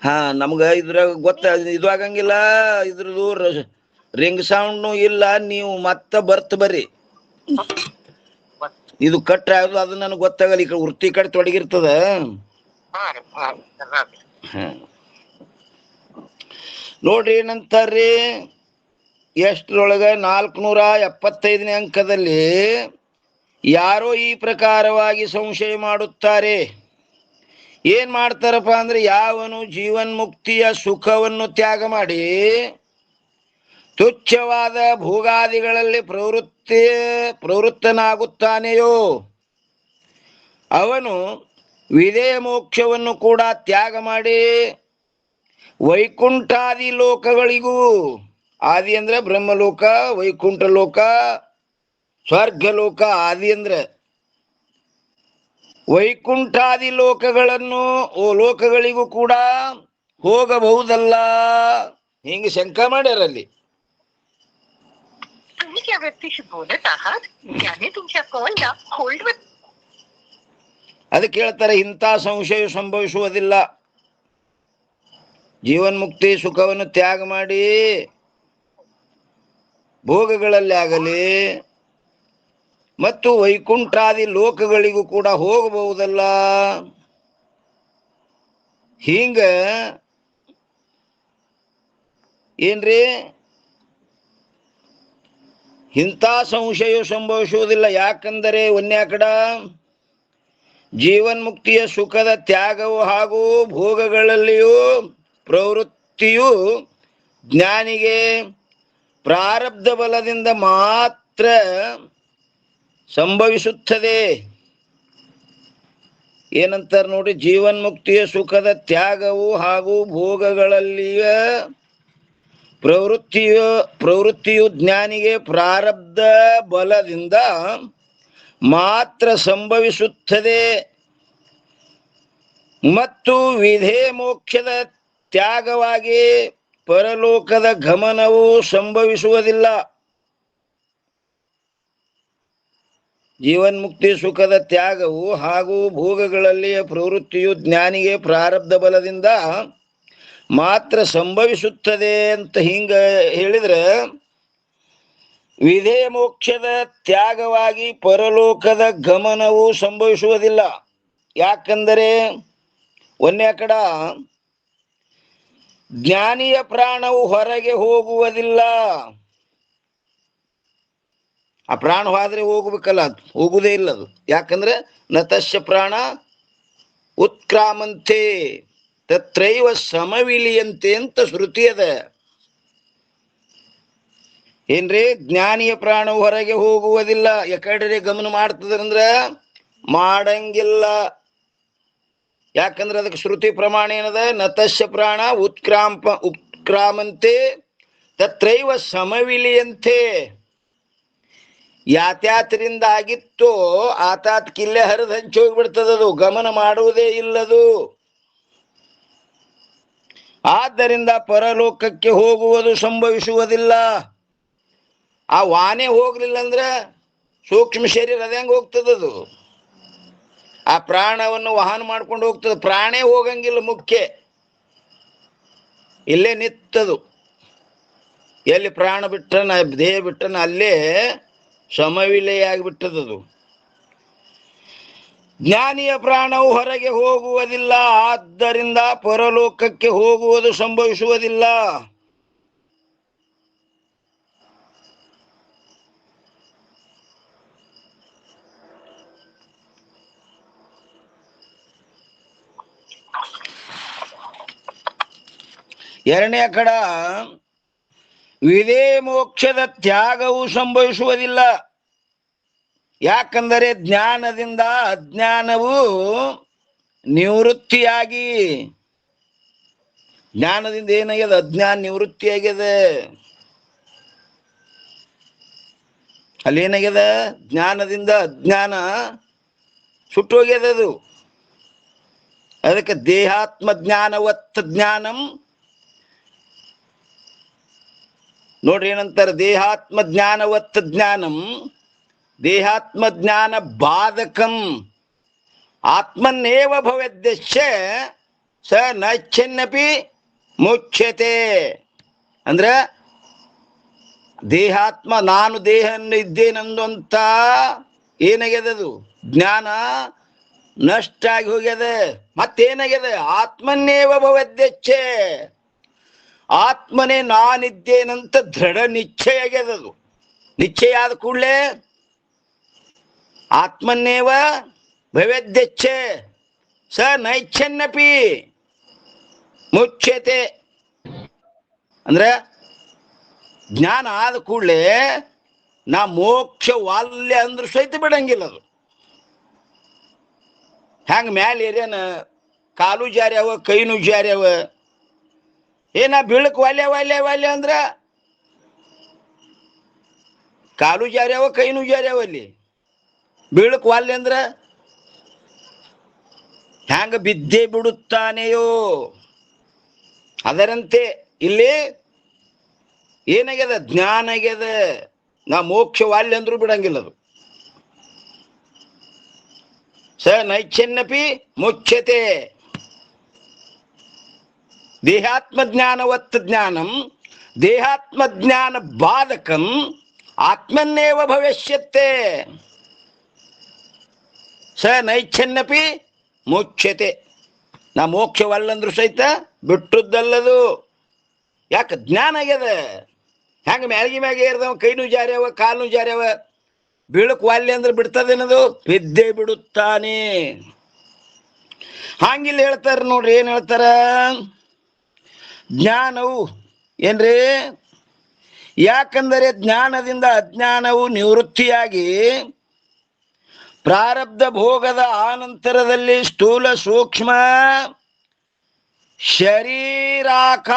ಹಾ, ನಮ್ಗ ಇದ್ರಾಗ ಇದು ಆಗಂಗಿಲ್ಲ. ಇದ್ರದ್ದು ರಿಂಗ್ ಸೌಂಡ್ ಇಲ್ಲ. ನೀವು ಮತ್ತೆ ಬರ್ರಿ. ಇದು ಕಟ್ ಆಗೋದು ಅದು ನನಗೆ ಗೊತ್ತಾಗಲ್ಲ. ಈ ಕಡೆ ವೃತ್ತಿ ಕಡೆ ತೊಡಗಿರ್ತದ. ನೋಡ್ರಿ ಏನಂತಾರ್ರಿ ಎಷ್ಟ್ರೊಳಗ 475ನೇ ಅಂಕದಲ್ಲಿ ಯಾರೋ ಈ ಪ್ರಕಾರವಾಗಿ ಸಂಶಯ ಮಾಡುತ್ತಾರೆ. ಏನ್ ಮಾಡ್ತಾರಪ್ಪ ಅಂದ್ರೆ, ಯಾವನು ಜೀವನ್ಮುಕ್ತಿಯ ಸುಖವನ್ನು ತ್ಯಾಗ ಮಾಡಿ ತುಚ್ಛವಾದ ಭೋಗಾದಿಗಳಲ್ಲಿ ಪ್ರವೃತ್ತನಾಗುತ್ತಾನೆಯೋ ಅವನು ವಿಧೇಯ ಮೋಕ್ಷವನ್ನು ಕೂಡ ತ್ಯಾಗ ಮಾಡಿ ವೈಕುಂಠಾದಿ ಲೋಕಗಳಿಗೂ, ಆದಿ ಅಂದ್ರೆ ಬ್ರಹ್ಮಲೋಕ, ವೈಕುಂಠ ಲೋಕ, ಸ್ವರ್ಗಲೋಕ. ಆದಿ ಅಂದ್ರೆ ವೈಕುಂಠಾದಿ ಲೋಕಗಳಿಗೂ ಕೂಡ ಹೋಗಬಹುದಲ್ಲ, ಹಿಂಗೆ ಶಂಕ ಮಾಡ್ಯಾರಲ್ಲಿ. ಅದಕ್ಕೆ ಹೇಳ್ತಾರೆ, ಇಂಥ ಸಂಶಯ ಸಂಭವಿಸುವುದಿಲ್ಲ. ಜೀವನ್ಮುಕ್ತಿ ಸುಖವನ್ನು ತ್ಯಾಗ ಮಾಡಿ ಭೋಗಗಳಲ್ಲಿ ಆಗಲಿ ಮತ್ತು ವೈಕುಂಠಾದಿ ಲೋಕಗಳಿಗೂ ಕೂಡ ಹೋಗಬಹುದಲ್ಲ. ಹಿಂಗ ಏನ್ರಿ, ಇಂಥ ಸಂಶಯ ಸಂಭವಿಸುವುದಿಲ್ಲ. ಯಾಕಂದರೆ ಒಂದೇ ಕಡ ಜೀವನ್ಮುಕ್ತಿಯ ಸುಖದ ತ್ಯಾಗವು ಹಾಗೂ ಭೋಗಗಳಲ್ಲಿಯೂ ಪ್ರವೃತ್ತಿಯು ಜ್ಞಾನಿಗೆ ಪ್ರಾರಬ್ಧ ಬಲದಿಂದ ಮಾತ್ರ ಸಂಭವಿಸುತ್ತದೆ. ಏನಂತಾರೆ ನೋಡಿ, ಜೀವನ್ಮುಕ್ತಿಯ ಸುಖದ ತ್ಯಾಗವು ಹಾಗೂ ಭೋಗಗಳಲ್ಲಿಯ ಪ್ರವೃತ್ತಿಯು ಜ್ಞಾನಿಗೆ ಪ್ರಾರಬ್ಧ ಬಲದಿಂದ ಮಾತ್ರ ಸಂಭವಿಸುತ್ತದೆ ಮತ್ತು ವಿಧೇಯ ಮೋಕ್ಷದ ತ್ಯಾಗವಾಗಿ ಪರಲೋಕದ ಗಮನವು ಸಂಭವಿಸುವುದಿಲ್ಲ. ಜೀವನ್ಮುಕ್ತಿ ಸುಖದ ತ್ಯಾಗವು ಹಾಗೂ ಭೋಗಗಳಲ್ಲಿಯ ಪ್ರವೃತ್ತಿಯು ಜ್ಞಾನಿಗೆ ಪ್ರಾರಬ್ಧ ಬಲದಿಂದ ಮಾತ್ರ ಸಂಭವಿಸುತ್ತದೆ ಅಂತ ಹಿಂಗ ಹೇಳಿದ್ರೆ, ವಿಧೇಯ ಮೋಕ್ಷದ ತ್ಯಾಗವಾಗಿ ಪರಲೋಕದ ಗಮನವು ಸಂಭವಿಸುವುದಿಲ್ಲ. ಯಾಕಂದರೆ ಒಂದೇ ಕಡ ಜ್ಞಾನಿಯ ಪ್ರಾಣವು ಹೊರಗೆ ಹೋಗುವುದಿಲ್ಲ. ಆ ಪ್ರಾಣ ಹೋದ್ರೆ ಹೋಗ್ಬೇಕಲ್ಲ, ಅದು ಹೋಗುವುದೇ ಇಲ್ಲ. ಅದು ಯಾಕಂದ್ರೆ ನತಸ್ಯ ಪ್ರಾಣ ಉತ್ಕ್ರಾಮಂತೆ ತತ್ರೈವ ಸಮವಿಲಿಯಂತೆ ಅಂತ ಶ್ರುತಿ ಅದ. ಏನ್ರಿ, ಜ್ಞಾನಿಯ ಪ್ರಾಣವು ಹೊರಗೆ ಹೋಗುವುದಿಲ್ಲ. ಯಾಕಡೆ ಗಮನ ಮಾಡ್ತದಂದ್ರ ಮಾಡಂಗಿಲ್ಲ. ಯಾಕಂದ್ರೆ ಅದಕ್ಕೆ ಶ್ರುತಿ ಪ್ರಮಾಣ ಏನದ, ನತಸ್ಯ ಪ್ರಾಣ ಉತ್ಕ್ರಾಮಂತೆ ತತ್ರೈವ ಸಮವಿಲಿಯಂತೆ. ಯಾತ್ಯಾತ್ರಿಂದ ಆಗಿತ್ತೋ ಆತಾತ್ ಕಿಲ್ಲೆ ಹರಿದು ಹಂಚಿ ಹೋಗ್ಬಿಡ್ತದದು, ಗಮನ ಮಾಡುವುದೇ ಇಲ್ಲದು. ಆದ್ದರಿಂದ ಪರಲೋಕಕ್ಕೆ ಹೋಗುವುದು ಸಂಭವಿಸುವುದಿಲ್ಲ. ಆ ವಾನೆ ಹೋಗ್ಲಿಲ್ಲ ಅಂದ್ರೆ ಸೂಕ್ಷ್ಮ ಶರೀರ ಅದ ಹೆಂಗೆ ಹೋಗ್ತದದು? ಆ ಪ್ರಾಣವನ್ನು ವಾಹನ ಮಾಡ್ಕೊಂಡು ಹೋಗ್ತದೆ. ಪ್ರಾಣೇ ಹೋಗಂಗಿಲ್ಲ, ಮುಖ್ಯ ಇಲ್ಲೇ ನಿತ್ತದು. ಎಲ್ಲಿ ಪ್ರಾಣ ಬಿಟ್ಟನ, ದೇಹ ಬಿಟ್ಟನ, ಅಲ್ಲೇ ಸಮವಿಲಯ ಆಗಿಬಿಟ್ಟದದು. ಜ್ಞಾನಿಯ ಪ್ರಾಣವು ಹೊರಗೆ ಹೋಗುವುದಿಲ್ಲ, ಆದ್ದರಿಂದ ಪರಲೋಕಕ್ಕೆ ಹೋಗುವುದು ಸಂಭವಿಸುವುದಿಲ್ಲ. ಎರಡನೇ ಕಡ ವಿಧೇಯ ಮೋಕ್ಷದ ತ್ಯಾಗವು ಸಂಭವಿಸುವುದಿಲ್ಲ. ಯಾಕಂದರೆ ಜ್ಞಾನದಿಂದ ಅಜ್ಞಾನವು ನಿವೃತ್ತಿಯಾಗಿ, ಜ್ಞಾನದಿಂದ ಏನಾಗ್ಯದ, ಅಜ್ಞಾನ ನಿವೃತ್ತಿಯಾಗ್ಯದ. ಅಲ್ಲೇನಾಗ್ಯದ, ಜ್ಞಾನದಿಂದ ಅಜ್ಞಾನ ಸುಟ್ಟೋಗ್ಯದದು. ಅದಕ್ಕೆ ದೇಹಾತ್ಮ ಜ್ಞಾನವತ್ ಜ್ಞಾನಂ ನೋಡ್ರಿ ಏನಂತಾರೆ, ದೇಹಾತ್ಮ ಜ್ಞಾನವತ್ ಜ್ಞಾನಂ ದೇಹಾತ್ಮ ಜ್ಞಾನ ಬಾಧಕಂ ಆತ್ಮನ್ನೇವ ಭವೇದ್ಯಶ್ಚ ಸ ನಚ್ಛನ್ನಪಿ ಮುಚ್ಯತೆ. ಅಂದ್ರೆ ದೇಹಾತ್ಮ, ನಾನು ದೇಹವನ್ನು ಇದ್ದೇನೆಂದು ಅಂತ ಏನಾಗ್ಯದದು, ಜ್ಞಾನ ನಷ್ಟ ಆಗಿ ಹೋಗ್ಯದ. ಮತ್ತೇನಾಗ್ಯದ, ಆತ್ಮನ್ನೇವ ಭವೇದ್ಯಶ್ಚ, ಆತ್ಮನೇ ನಾನಿದ್ದೇನಂತ ದೃಢ ನಿಶ್ಚಯ ಆಗ್ಯದದು. ನಿಶ್ಚಯ ಆದ ಕೂಡಲೇ ಆತ್ಮನ್ನೇವ ಭವೇದ್ಯಶ್ಚ ಸ ನೈಚ್ಛನ್ನಪಿ ಮುಚ್ಯತೆ. ಅಂದ್ರೆ ಜ್ಞಾನ ಆದ ಕೂಡಲೇ ನಾ ಮೋಕ್ಷ ವಾಲ್ಯ ಅಂದ್ರೂ ಸಹಿತ ಬಿಡಂಗಿಲ್ಲ ಅದು. ಹ್ಯಾಂಗ ಮ್ಯಾಲ ಏರಿಯನ ಕಾಲು ಜಾರ್ಯಾವ ಕೈನು ಜಾರ್ಯಾವ, ಏನ ಬೀಳಕ್ ವಾಲ್ಯ ವಾಲ್ಯ ವಾಲ್ಯ ಅಂದ್ರ ಕಾಲು ಜಾರ್ಯಾವ ಕೈನು ಜಾರ್ಯಾವ, ಅಲ್ಲಿ ಬೀಳಕ್ ವಾಲ್ಯ ಅಂದ್ರ ಹ್ಯಾಂಗ ಬಿದ್ದೇ ಬಿಡುತ್ತಾನೆಯೋ ಅದರಂತೆ ಇಲ್ಲಿ ಏನಾಗ್ಯದ, ಜ್ಞಾನ ಆಗ್ಯದ. ನಾ ಮೋಕ್ಷ ವಾಲ್ಯ ಅಂದ್ರೂ ಬಿಡಂಗಿಲ್ಲ ಅದು. ಸ ನೈಚ್ಛನ್ನಪಿ ಮುಚ್ಯತೆ. ದೇಹಾತ್ಮ ಜ್ಞಾನವತ್ ಜ್ಞಾನಂ ದೇಹಾತ್ಮ ಜ್ಞಾನ ಬಾಧಕಂ ಆತ್ಮನ್ನೇವ ಭವಿಷ್ಯತ್ತೆ. ಸ ನೈಚ್ಛನ್ನಪಿ ಮುಚ್ಯತೆ. ನಾ ಮೋಕ್ಷವಲ್ಲಂದ್ರು ಸಹಿತ ಬಿಟ್ಟದ್ದಲ್ಲದು. ಯಾಕೆ? ಜ್ಞಾನ ಆಗ್ಯದ. ಹೆಂಗ ಮ್ಯಾಲ್ಗಿ ಮ್ಯಾಗ ಏರ್ದವ ಕೈನು ಜಾರ್ಯಾವ ಕಾಲು ಜಾರ್ಯಾವ, ಬೀಳಕ್ ವಾಲ್ಯ ಅಂದ್ರೆ ಬಿಡ್ತದೇನದು? ಬಿದ್ದೇ ಬಿಡುತ್ತಾನೆ. ಹಂಗಿಲ್ಲ ಹೇಳ್ತಾರ ನೋಡ್ರಿ, ಏನ್ ಹೇಳ್ತಾರ? ಜ್ಞಾನವು ಏನ್ರಿ? ಯಾಕಂದರೆ ಜ್ಞಾನದಿಂದ ಅಜ್ಞಾನವು ನಿವೃತ್ತಿಯಾಗಿ ಪ್ರಾರಬ್ಧ ಭೋಗದ ಆನಂತರದಲ್ಲಿ ಸ್ಥೂಲ ಸೂಕ್ಷ್ಮ ಶರೀರಾಕಾರವಾದ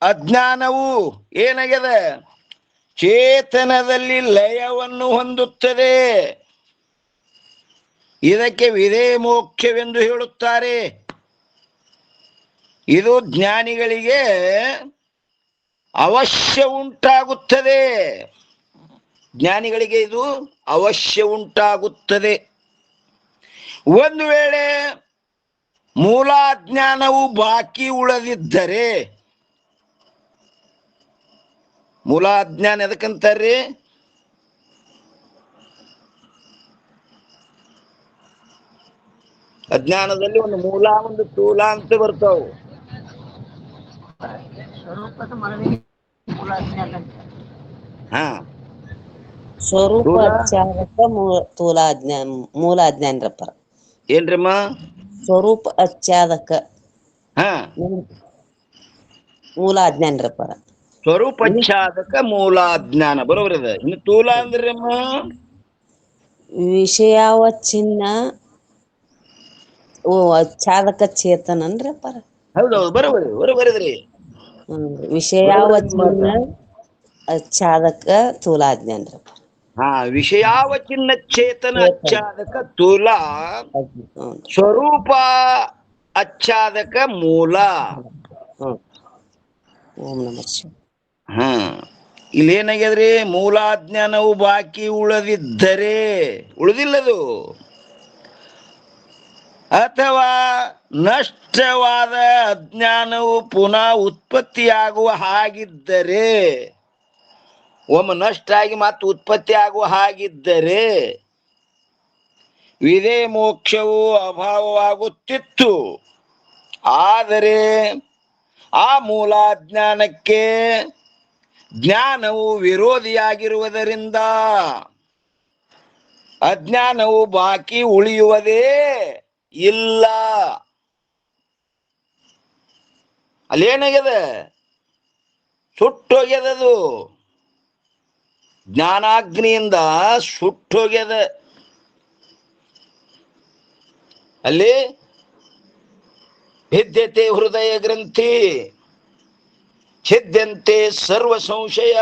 ಅಜ್ಞಾನವು ಏನಾಗ್ಯದ? ಚೇತನದಲ್ಲಿ ಲಯವನ್ನು ಹೊಂದುತ್ತದೆ. ಇದಕ್ಕೆ ವಿಧೇಯ ಮೋಕ್ಷವೆಂದು ಹೇಳುತ್ತಾರೆ. ಇದು ಜ್ಞಾನಿಗಳಿಗೆ ಅವಶ್ಯ ಉಂಟಾಗುತ್ತದೆ. ಜ್ಞಾನಿಗಳಿಗೆ ಇದು ಅವಶ್ಯ ಉಂಟಾಗುತ್ತದೆ. ಒಂದು ವೇಳೆ ಮೂಲಾಜ್ಞಾನವು ಬಾಕಿ ಉಳಿದಿದ್ದರೆ, ಮೂಲಾಜ್ಞಾನ ಎದಕ್ಕಂತಾರ್ರಿ? ಅಜ್ಞಾನದಲ್ಲಿ ಒಂದು ಮೂಲ ಒಂದು ಸ್ಥೂಲ ಅಂತ ಬರ್ತಾವ. ಹಾ, ಸ್ವರೂಪ ಸ್ಥೂಲ ಅಚ್ಚಾದಕ ಮೂಲ ಅಜ್ಞಾನರಪ್ಪ. ಏನ್ರಮ್ಮ? ಸ್ವರೂಪ ಅಚ್ಚಾದಕ ಹಾ, ಮೂಲ ಅಜ್ಞಾನರಪ್ಪ. ಸ್ವರೂಪಚ್ಛಾದಕ ಮೂಲಾಜ್ಞಾನ ಬರೋಬ್ರಿ ಅದ. ಇನ್ನು ಸ್ಥೂಲ ಅಂದ್ರಮ್ಮ ವಿಷಯಾವಚ್ಛಿನ್ನ ಅಚ್ಛಾದಕ ಚೇತನ ಅನ್ರಪ್ಪ. ಹೌದೌದು, ಬರೋಬರಿದ್ರಿ. ವಿಷಯಾವಚ್ಛಿನ್ನ ಅಚ್ಛಾದಕ ಸ್ಥೂಲಾಜ್ಞಾನರಪ್ಪ. ಹಾ, ವಿಷಯಾವಚಿನ್ನ ಚೇತನ ಅಚ್ಛಾದಕ ಸ್ಥೂಲ, ಸ್ವರೂಪ ಅಚ್ಛಾದಕ ಮೂಲ. ಓಂ ನಮಃ ಶಿವಾಯ. ಹಾ, ಇಲ್ಲೇನಾಗ್ಯದ್ರಿ? ಮೂಲಾಜ್ಞಾನವು ಬಾಕಿ ಉಳಿದಿದ್ದರೆ, ಉಳಿದಿಲ್ಲದು, ಅಥವಾ ನಷ್ಟವಾದ ಅಜ್ಞಾನವು ಪುನಃ ಉತ್ಪತ್ತಿಯಾಗುವ ಹಾಗಿದ್ದರೆ, ಒಮ್ಮೆ ನಷ್ಟ ಆಗಿ ಮತ್ತೆ ಉತ್ಪತ್ತಿ ಆಗುವ ಹಾಗಿದ್ದರೆ ವಿಧೇಯ ಮೋಕ್ಷವು ಅಭಾವವಾಗುತ್ತಿತ್ತು. ಆದರೆ ಆ ಮೂಲಾಜ್ಞಾನಕ್ಕೆ ಜ್ಞಾನವು ವಿರೋಧಿಯಾಗಿರುವುದರಿಂದ ಅಜ್ಞಾನವು ಬಾಕಿ ಉಳಿಯುವುದೇ ಇಲ್ಲ. ಅಲ್ಲೇನಾಗ್ಯದ? ಸುಟ್ಟೋಗ್ಯದದು. ಜ್ಞಾನಾಗ್ನಿಯಿಂದ ಸುಟ್ಟೋಗ್ಯದ. ಅಲ್ಲಿ ಭಿದ್ಯತೆ ಹೃದಯ ಗ್ರಂಥಿ, ಛಿದ್ಯಂತೆ ಸರ್ವ ಸಂಶಯ,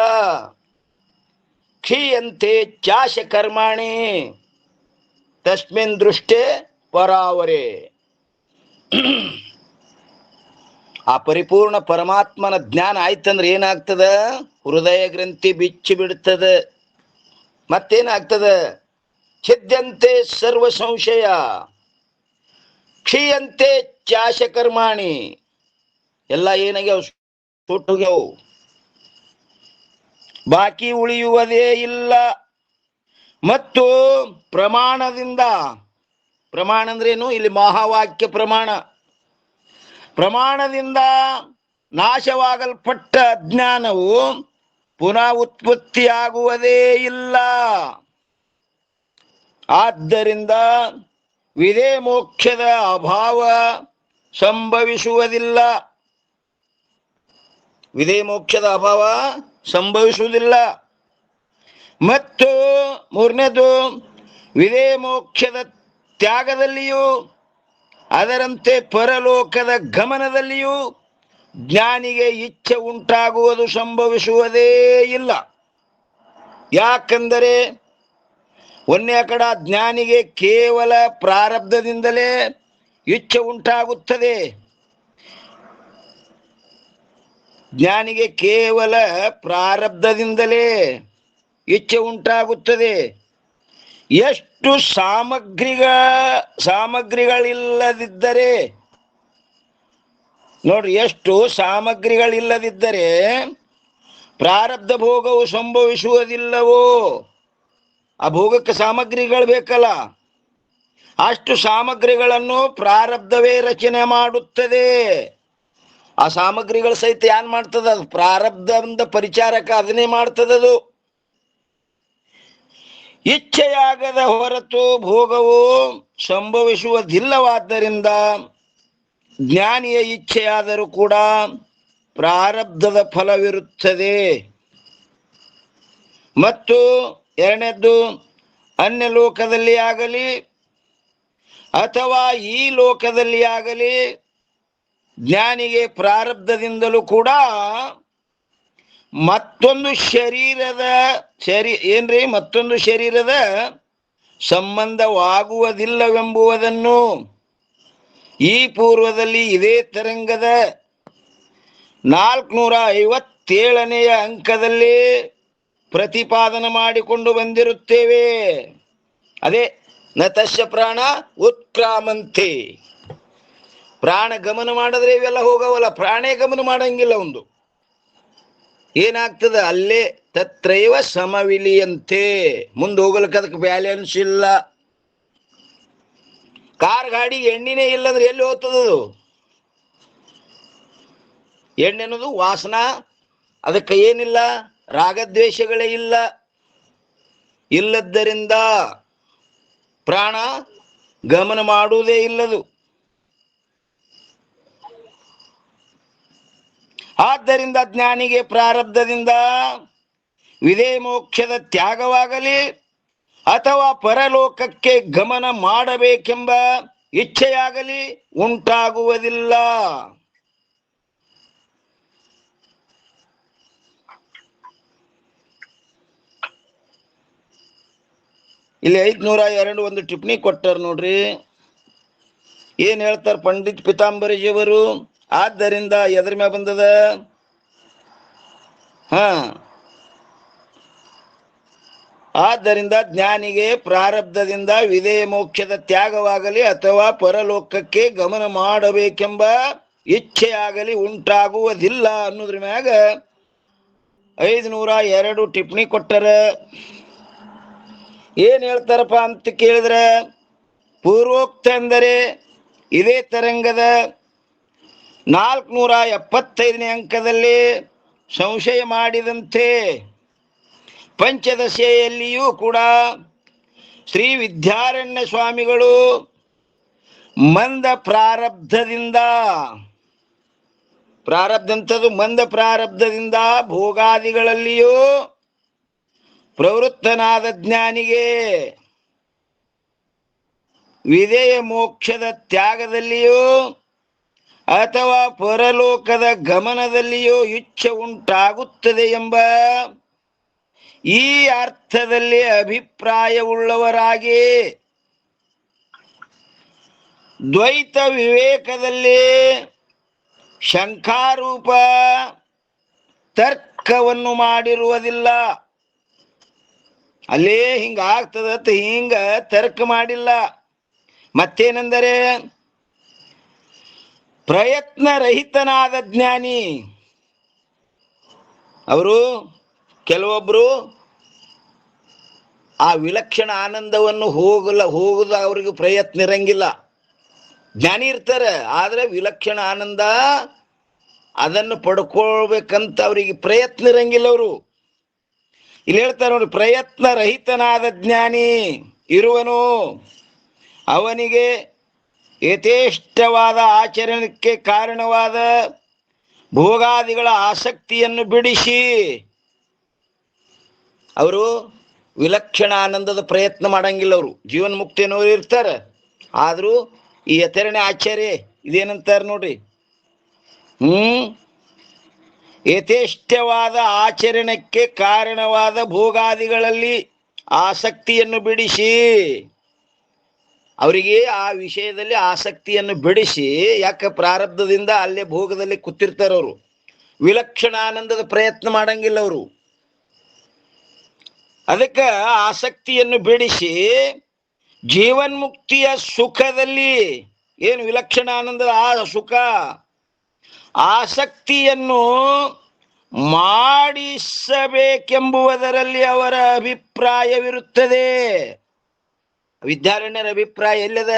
ಕ್ಷೀಯಂತೆ ಚಾಶ ಕರ್ಮಾಣಿ, ತಸ್ಮಿನ್ ದೃಷ್ಟೇ ಪರಾವರೆ. ಆ ಪರಿಪೂರ್ಣ ಪರಮಾತ್ಮನ ಜ್ಞಾನ ಆಯ್ತಂದ್ರೆ ಏನಾಗ್ತದ? ಹೃದಯ ಗ್ರಂಥಿ ಬಿಚ್ಚಿ ಬಿಡ್ತದ. ಮತ್ತೇನಾಗ್ತದ? ಛಿದ್ಯಂತೆ ಸರ್ವ ಸಂಶಯ, ಕ್ಷೀಯಂತೆ ಚಾಶ ಕರ್ಮಾಣಿ, ಎಲ್ಲ ಏನಾಗ್ಯಾವ? ಸುಟ್ಟೋಗ್ಯಾವು, ಬಾಕಿ ಉಳಿಯುವುದೇ ಇಲ್ಲ. ಮತ್ತು ಪ್ರಮಾಣದಿಂದ, ಪ್ರಮಾಣ ಅಂದ್ರೇನು? ಇಲ್ಲಿ ಮಹಾವಾಕ್ಯ ಪ್ರಮಾಣ. ಪ್ರಮಾಣದಿಂದ ನಾಶವಾಗಲ್ಪಟ್ಟ ಅಜ್ಞಾನವು ಪುನಃ ಉತ್ಪತ್ತಿಯಾಗುವುದೇ ಇಲ್ಲ. ಆದ್ದರಿಂದ ವಿಧೇಯ ಮೋಕ್ಷದ ಅಭಾವ ಸಂಭವಿಸುವುದಿಲ್ಲ. ವಿಧೇಯ ಮೋಕ್ಷದ ಅಭಾವ ಸಂಭವಿಸುವುದಿಲ್ಲ. ಮತ್ತು ಮೂರನೇದು, ವಿಧೇಯ ಮೋಕ್ಷದ ತ್ಯಾಗದಲ್ಲಿಯೂ ಅದರಂತೆ ಪರಲೋಕದ ಗಮನದಲ್ಲಿಯೂ ಜ್ಞಾನಿಗೆ ಇಚ್ಛೆ ಉಂಟಾಗುವುದು ಸಂಭವಿಸುವುದೇ ಇಲ್ಲ. ಯಾಕೆಂದರೆ ಒಂದೇ ಕಡ ಜ್ಞಾನಿಗೆ ಕೇವಲ ಪ್ರಾರಬ್ಧದಿಂದಲೇ ಇಚ್ಛೆ ಉಂಟಾಗುತ್ತದೆ. ಜ್ಞಾನಿಗೆ ಕೇವಲ ಪ್ರಾರಬ್ಧದಿಂದಲೇ ಇಚ್ಛೆ ಉಂಟಾಗುತ್ತದೆ. ಎಷ್ಟು ಸಾಮಗ್ರಿಗಳಿಲ್ಲದಿದ್ದರೆ ನೋಡ್ರಿ, ಎಷ್ಟು ಸಾಮಗ್ರಿಗಳಿಲ್ಲದಿದ್ದರೆ ಪ್ರಾರಬ್ಧ ಭೋಗವು ಸಂಭವಿಸುವುದಿಲ್ಲವೋ? ಆ ಭೋಗಕ್ಕೆ ಸಾಮಗ್ರಿಗಳು ಬೇಕಲ್ಲ, ಅಷ್ಟು ಸಾಮಗ್ರಿಗಳನ್ನು ಪ್ರಾರಬ್ಧವೇ ರಚನೆ ಮಾಡುತ್ತದೆ. ಆ ಸಾಮಗ್ರಿಗಳ ಸಹಿತ ಏನ್ ಮಾಡ್ತದ? ಅದು ಪ್ರಾರಬ್ಧದ ಪರಿಚಾರಕ ಅದನ್ನೇ ಮಾಡ್ತದದು. ಇಚ್ಛೆಯಾಗದ ಹೊರತು ಭೋಗವು ಸಂಭವಿಸುವುದಿಲ್ಲವಾದ್ದರಿಂದ ಜ್ಞಾನಿಯ ಇಚ್ಛೆಯಾದರೂ ಕೂಡ ಪ್ರಾರಬ್ಧದ ಫಲವಿರುತ್ತದೆ. ಮತ್ತು ಎರಡನೇದ್ದು, ಅನ್ಯ ಲೋಕದಲ್ಲಿ ಆಗಲಿ ಅಥವಾ ಈ ಲೋಕದಲ್ಲಿ ಆಗಲಿ ಜ್ಞಾನಿಗೆ ಪ್ರಾರಬ್ಧದಿಂದಲೂ ಕೂಡ ಮತ್ತೊಂದು ಶರೀರದ ಸಂಬಂಧವಾಗುವುದಿಲ್ಲವೆಂಬುದನ್ನು ಈ ಪೂರ್ವದಲ್ಲಿ ಇದೇ ತರಂಗದ 457ನೇ ಅಂಕದಲ್ಲಿ ಪ್ರತಿಪಾದನೆ ಮಾಡಿಕೊಂಡು ಬಂದಿರುತ್ತೇವೆ. ಅದೇ ನತಸ್ಯ ಪ್ರಾಣ ಉತ್ಕ್ರಾಮಂತೆ. ಪ್ರಾಣ ಗಮನ ಮಾಡಿದ್ರೆ ಇವೆಲ್ಲ ಹೋಗವಲ್ಲ, ಪ್ರಾಣೇ ಗಮನ ಮಾಡಂಗಿಲ್ಲ. ಒಂದು ಏನಾಗ್ತದ ಅಲ್ಲೇ ತತ್ರೈವ ಸಮವಿಲಿಯಂತೆ, ಮುಂದೆ ಹೋಗ್ಲಿಕ್ಕೆ ಅದಕ್ಕೆ ಬ್ಯಾಲೆನ್ಸ್ ಇಲ್ಲ. ಕಾರ್ ಗಾಡಿ ಎಣ್ಣಿನೇ ಇಲ್ಲಂದ್ರೆ ಎಲ್ಲಿ ಹೋಗ್ತದದು? ಎಣ್ಣೆ ಅನ್ನೋದು ವಾಸನ, ಅದಕ್ಕೆ ಏನಿಲ್ಲ, ರಾಗದ್ವೇಷಗಳೇ ಇಲ್ಲದ್ದರಿಂದ ಪ್ರಾಣ ಗಮನ ಮಾಡುವುದೇ ಇಲ್ಲದು. ಆದ್ದರಿಂದ ಜ್ಞಾನಿಗೆ ಪ್ರಾರಬ್ಧದಿಂದ ವಿಧೇಯ ಮೋಕ್ಷದ ತ್ಯಾಗವಾಗಲಿ ಅಥವಾ ಪರಲೋಕಕ್ಕೆ ಗಮನ ಮಾಡಬೇಕೆಂಬ ಇಚ್ಛೆಯಾಗಲಿ ಉಂಟಾಗುವುದಿಲ್ಲ. ಇಲ್ಲಿ 502 ಒಂದು ಟಿಪ್ಪಣಿ ಕೊಟ್ಟಾರ ನೋಡ್ರಿ. ಏನ್ ಹೇಳ್ತಾರ ಪಂಡಿತ್ ಪಿತಾಂಬರಿಜಿಯವರು? ಆದ್ದರಿಂದ ಎದ್ರ ಮ್ಯಾಗ ಬಂದದ? ಆದ್ದರಿಂದ ಜ್ಞಾನಿಗೆ ಪ್ರಾರಬ್ಧದಿಂದ ವಿಧೇಯ ಮೋಕ್ಷದ ತ್ಯಾಗವಾಗಲಿ ಅಥವಾ ಪರಲೋಕಕ್ಕೆ ಗಮನ ಮಾಡಬೇಕೆಂಬ ಇಚ್ಛೆಯಾಗಲಿ ಉಂಟಾಗುವುದಿಲ್ಲ ಅನ್ನೋದ್ರ ಮ್ಯಾಗ 502 ಟಿಪ್ಪಣಿ ಕೊಟ್ಟರ. ಏನ್ ಹೇಳ್ತಾರಪ್ಪ ಅಂತ ಕೇಳಿದ್ರೆ, ಪೂರ್ವೋಕ್ತ ಎಂದರೆ ಇದೇ ತರಂಗದ 475ನೇ ಅಂಕದಲ್ಲಿ ಸಂಶಯ ಮಾಡಿದಂತೆ ಪಂಚದಶೆಯಲ್ಲಿಯೂ ಕೂಡ ಶ್ರೀ ವಿದ್ಯಾರಣ್ಯ ಸ್ವಾಮಿಗಳು ಮಂದ ಪ್ರಾರಬ್ಧದಿಂದ ಭೋಗಾದಿಗಳಲ್ಲಿಯೂ ಪ್ರವೃತ್ತನಾದ ಜ್ಞಾನಿಗೆ ವಿಧೇಯ ಮೋಕ್ಷದ ತ್ಯಾಗದಲ್ಲಿಯೂ ಅಥವಾ ಪರಲೋಕದ ಗಮನದಲ್ಲಿಯೂ ಇಚ್ಛೆ ಉಂಟಾಗುತ್ತದೆ ಎಂಬ ಈ ಅರ್ಥದಲ್ಲಿ ಅಭಿಪ್ರಾಯವುಳ್ಳವರಾಗಿ ದ್ವೈತ ವಿವೇಕದಲ್ಲಿ ಶಂಕಾರೂಪ ತರ್ಕವನ್ನು ಮಾಡಿರುವುದಿಲ್ಲ. ಅಲ್ಲೇ ಹಿಂಗ ಆಗ್ತದತ್ತ ಹಿಂಗ ತರ್ಕ ಮಾಡಿಲ್ಲ. ಮತ್ತೇನೆಂದರೆ ಪ್ರಯತ್ನ ರಹಿತನಾದ ಜ್ಞಾನಿ, ಅವರು ಕೆಲವೊಬ್ರು ಆ ವಿಲಕ್ಷಣ ಆನಂದವನ್ನು ಹೋಗುದ ಅವ್ರಿಗೆ ಪ್ರಯತ್ನ ಇರಂಗಿಲ್ಲ. ಜ್ಞಾನಿ ಇರ್ತಾರೆ, ಆದ್ರೆ ವಿಲಕ್ಷಣ ಆನಂದ ಅದನ್ನು ಪಡ್ಕೊಳ್ಬೇಕಂತ ಅವರಿಗೆ ಪ್ರಯತ್ನ ಇರಂಗಿಲ್ಲ. ಅವರು ಇಲ್ಲಿ ಹೇಳ್ತಾರೆ ನೋಡಿ, ಪ್ರಯತ್ನ ರಹಿತನಾದ ಜ್ಞಾನಿ ಇರುವನು, ಅವನಿಗೆ ಯಥೇಷ್ಟವಾದ ಆಚರಣೆಗೆ ಕಾರಣವಾದ ಭೋಗಾದಿಗಳ ಆಸಕ್ತಿಯನ್ನು ಬಿಡಿಸಿ ಅವರು ವಿಲಕ್ಷಣ ಆನಂದದ ಪ್ರಯತ್ನ ಮಾಡಂಗಿಲ್ಲ. ಅವರು ಜೀವನ್ ಮುಕ್ತಿಯನ್ನೋರು ಇರ್ತಾರೆ. ಆದರೂ ಈ ಯಥೇರಣೆ ಆಚಾರ್ಯ ಇದೇನಂತಾರೆ ನೋಡ್ರಿ, ಯಥೇಷ್ಟವಾದ ಆಚರಣೆಗೆ ಕಾರಣವಾದ ಭೋಗಾದಿಗಳಲ್ಲಿ ಆಸಕ್ತಿಯನ್ನು ಬಿಡಿಸಿ, ಅವರಿಗೆ ಆ ವಿಷಯದಲ್ಲಿ ಆಸಕ್ತಿಯನ್ನು ಬಿಡಿಸಿ, ಯಾಕೆ ಪ್ರಾರಬ್ಧದಿಂದ ಅಲ್ಲೇ ಭೋಗದಲ್ಲಿ ಕೂತಿರ್ತಾರೆ ಅವರು. ವಿಲಕ್ಷಣ ಆನಂದದ ಪ್ರಯತ್ನ ಮಾಡಂಗಿಲ್ಲ ಅವರು. ಅದಕ್ಕೆ ಆಸಕ್ತಿಯನ್ನು ಬಿಡಿಸಿ ಜೀವನ್ಮುಕ್ತಿಯ ಸುಖದಲ್ಲಿ, ಏನು ವಿಲಕ್ಷಣ ಆನಂದದ ಆ ಸುಖ, ಆಸಕ್ತಿಯನ್ನು ಮಾಡಿಸಬೇಕೆಂಬುವುದರಲ್ಲಿ ಅವರ ಅಭಿಪ್ರಾಯವಿರುತ್ತದೆ. ವಿದ್ಯಾರಣ್ಯರ ಅಭಿಪ್ರಾಯ ಎಲ್ಲದ,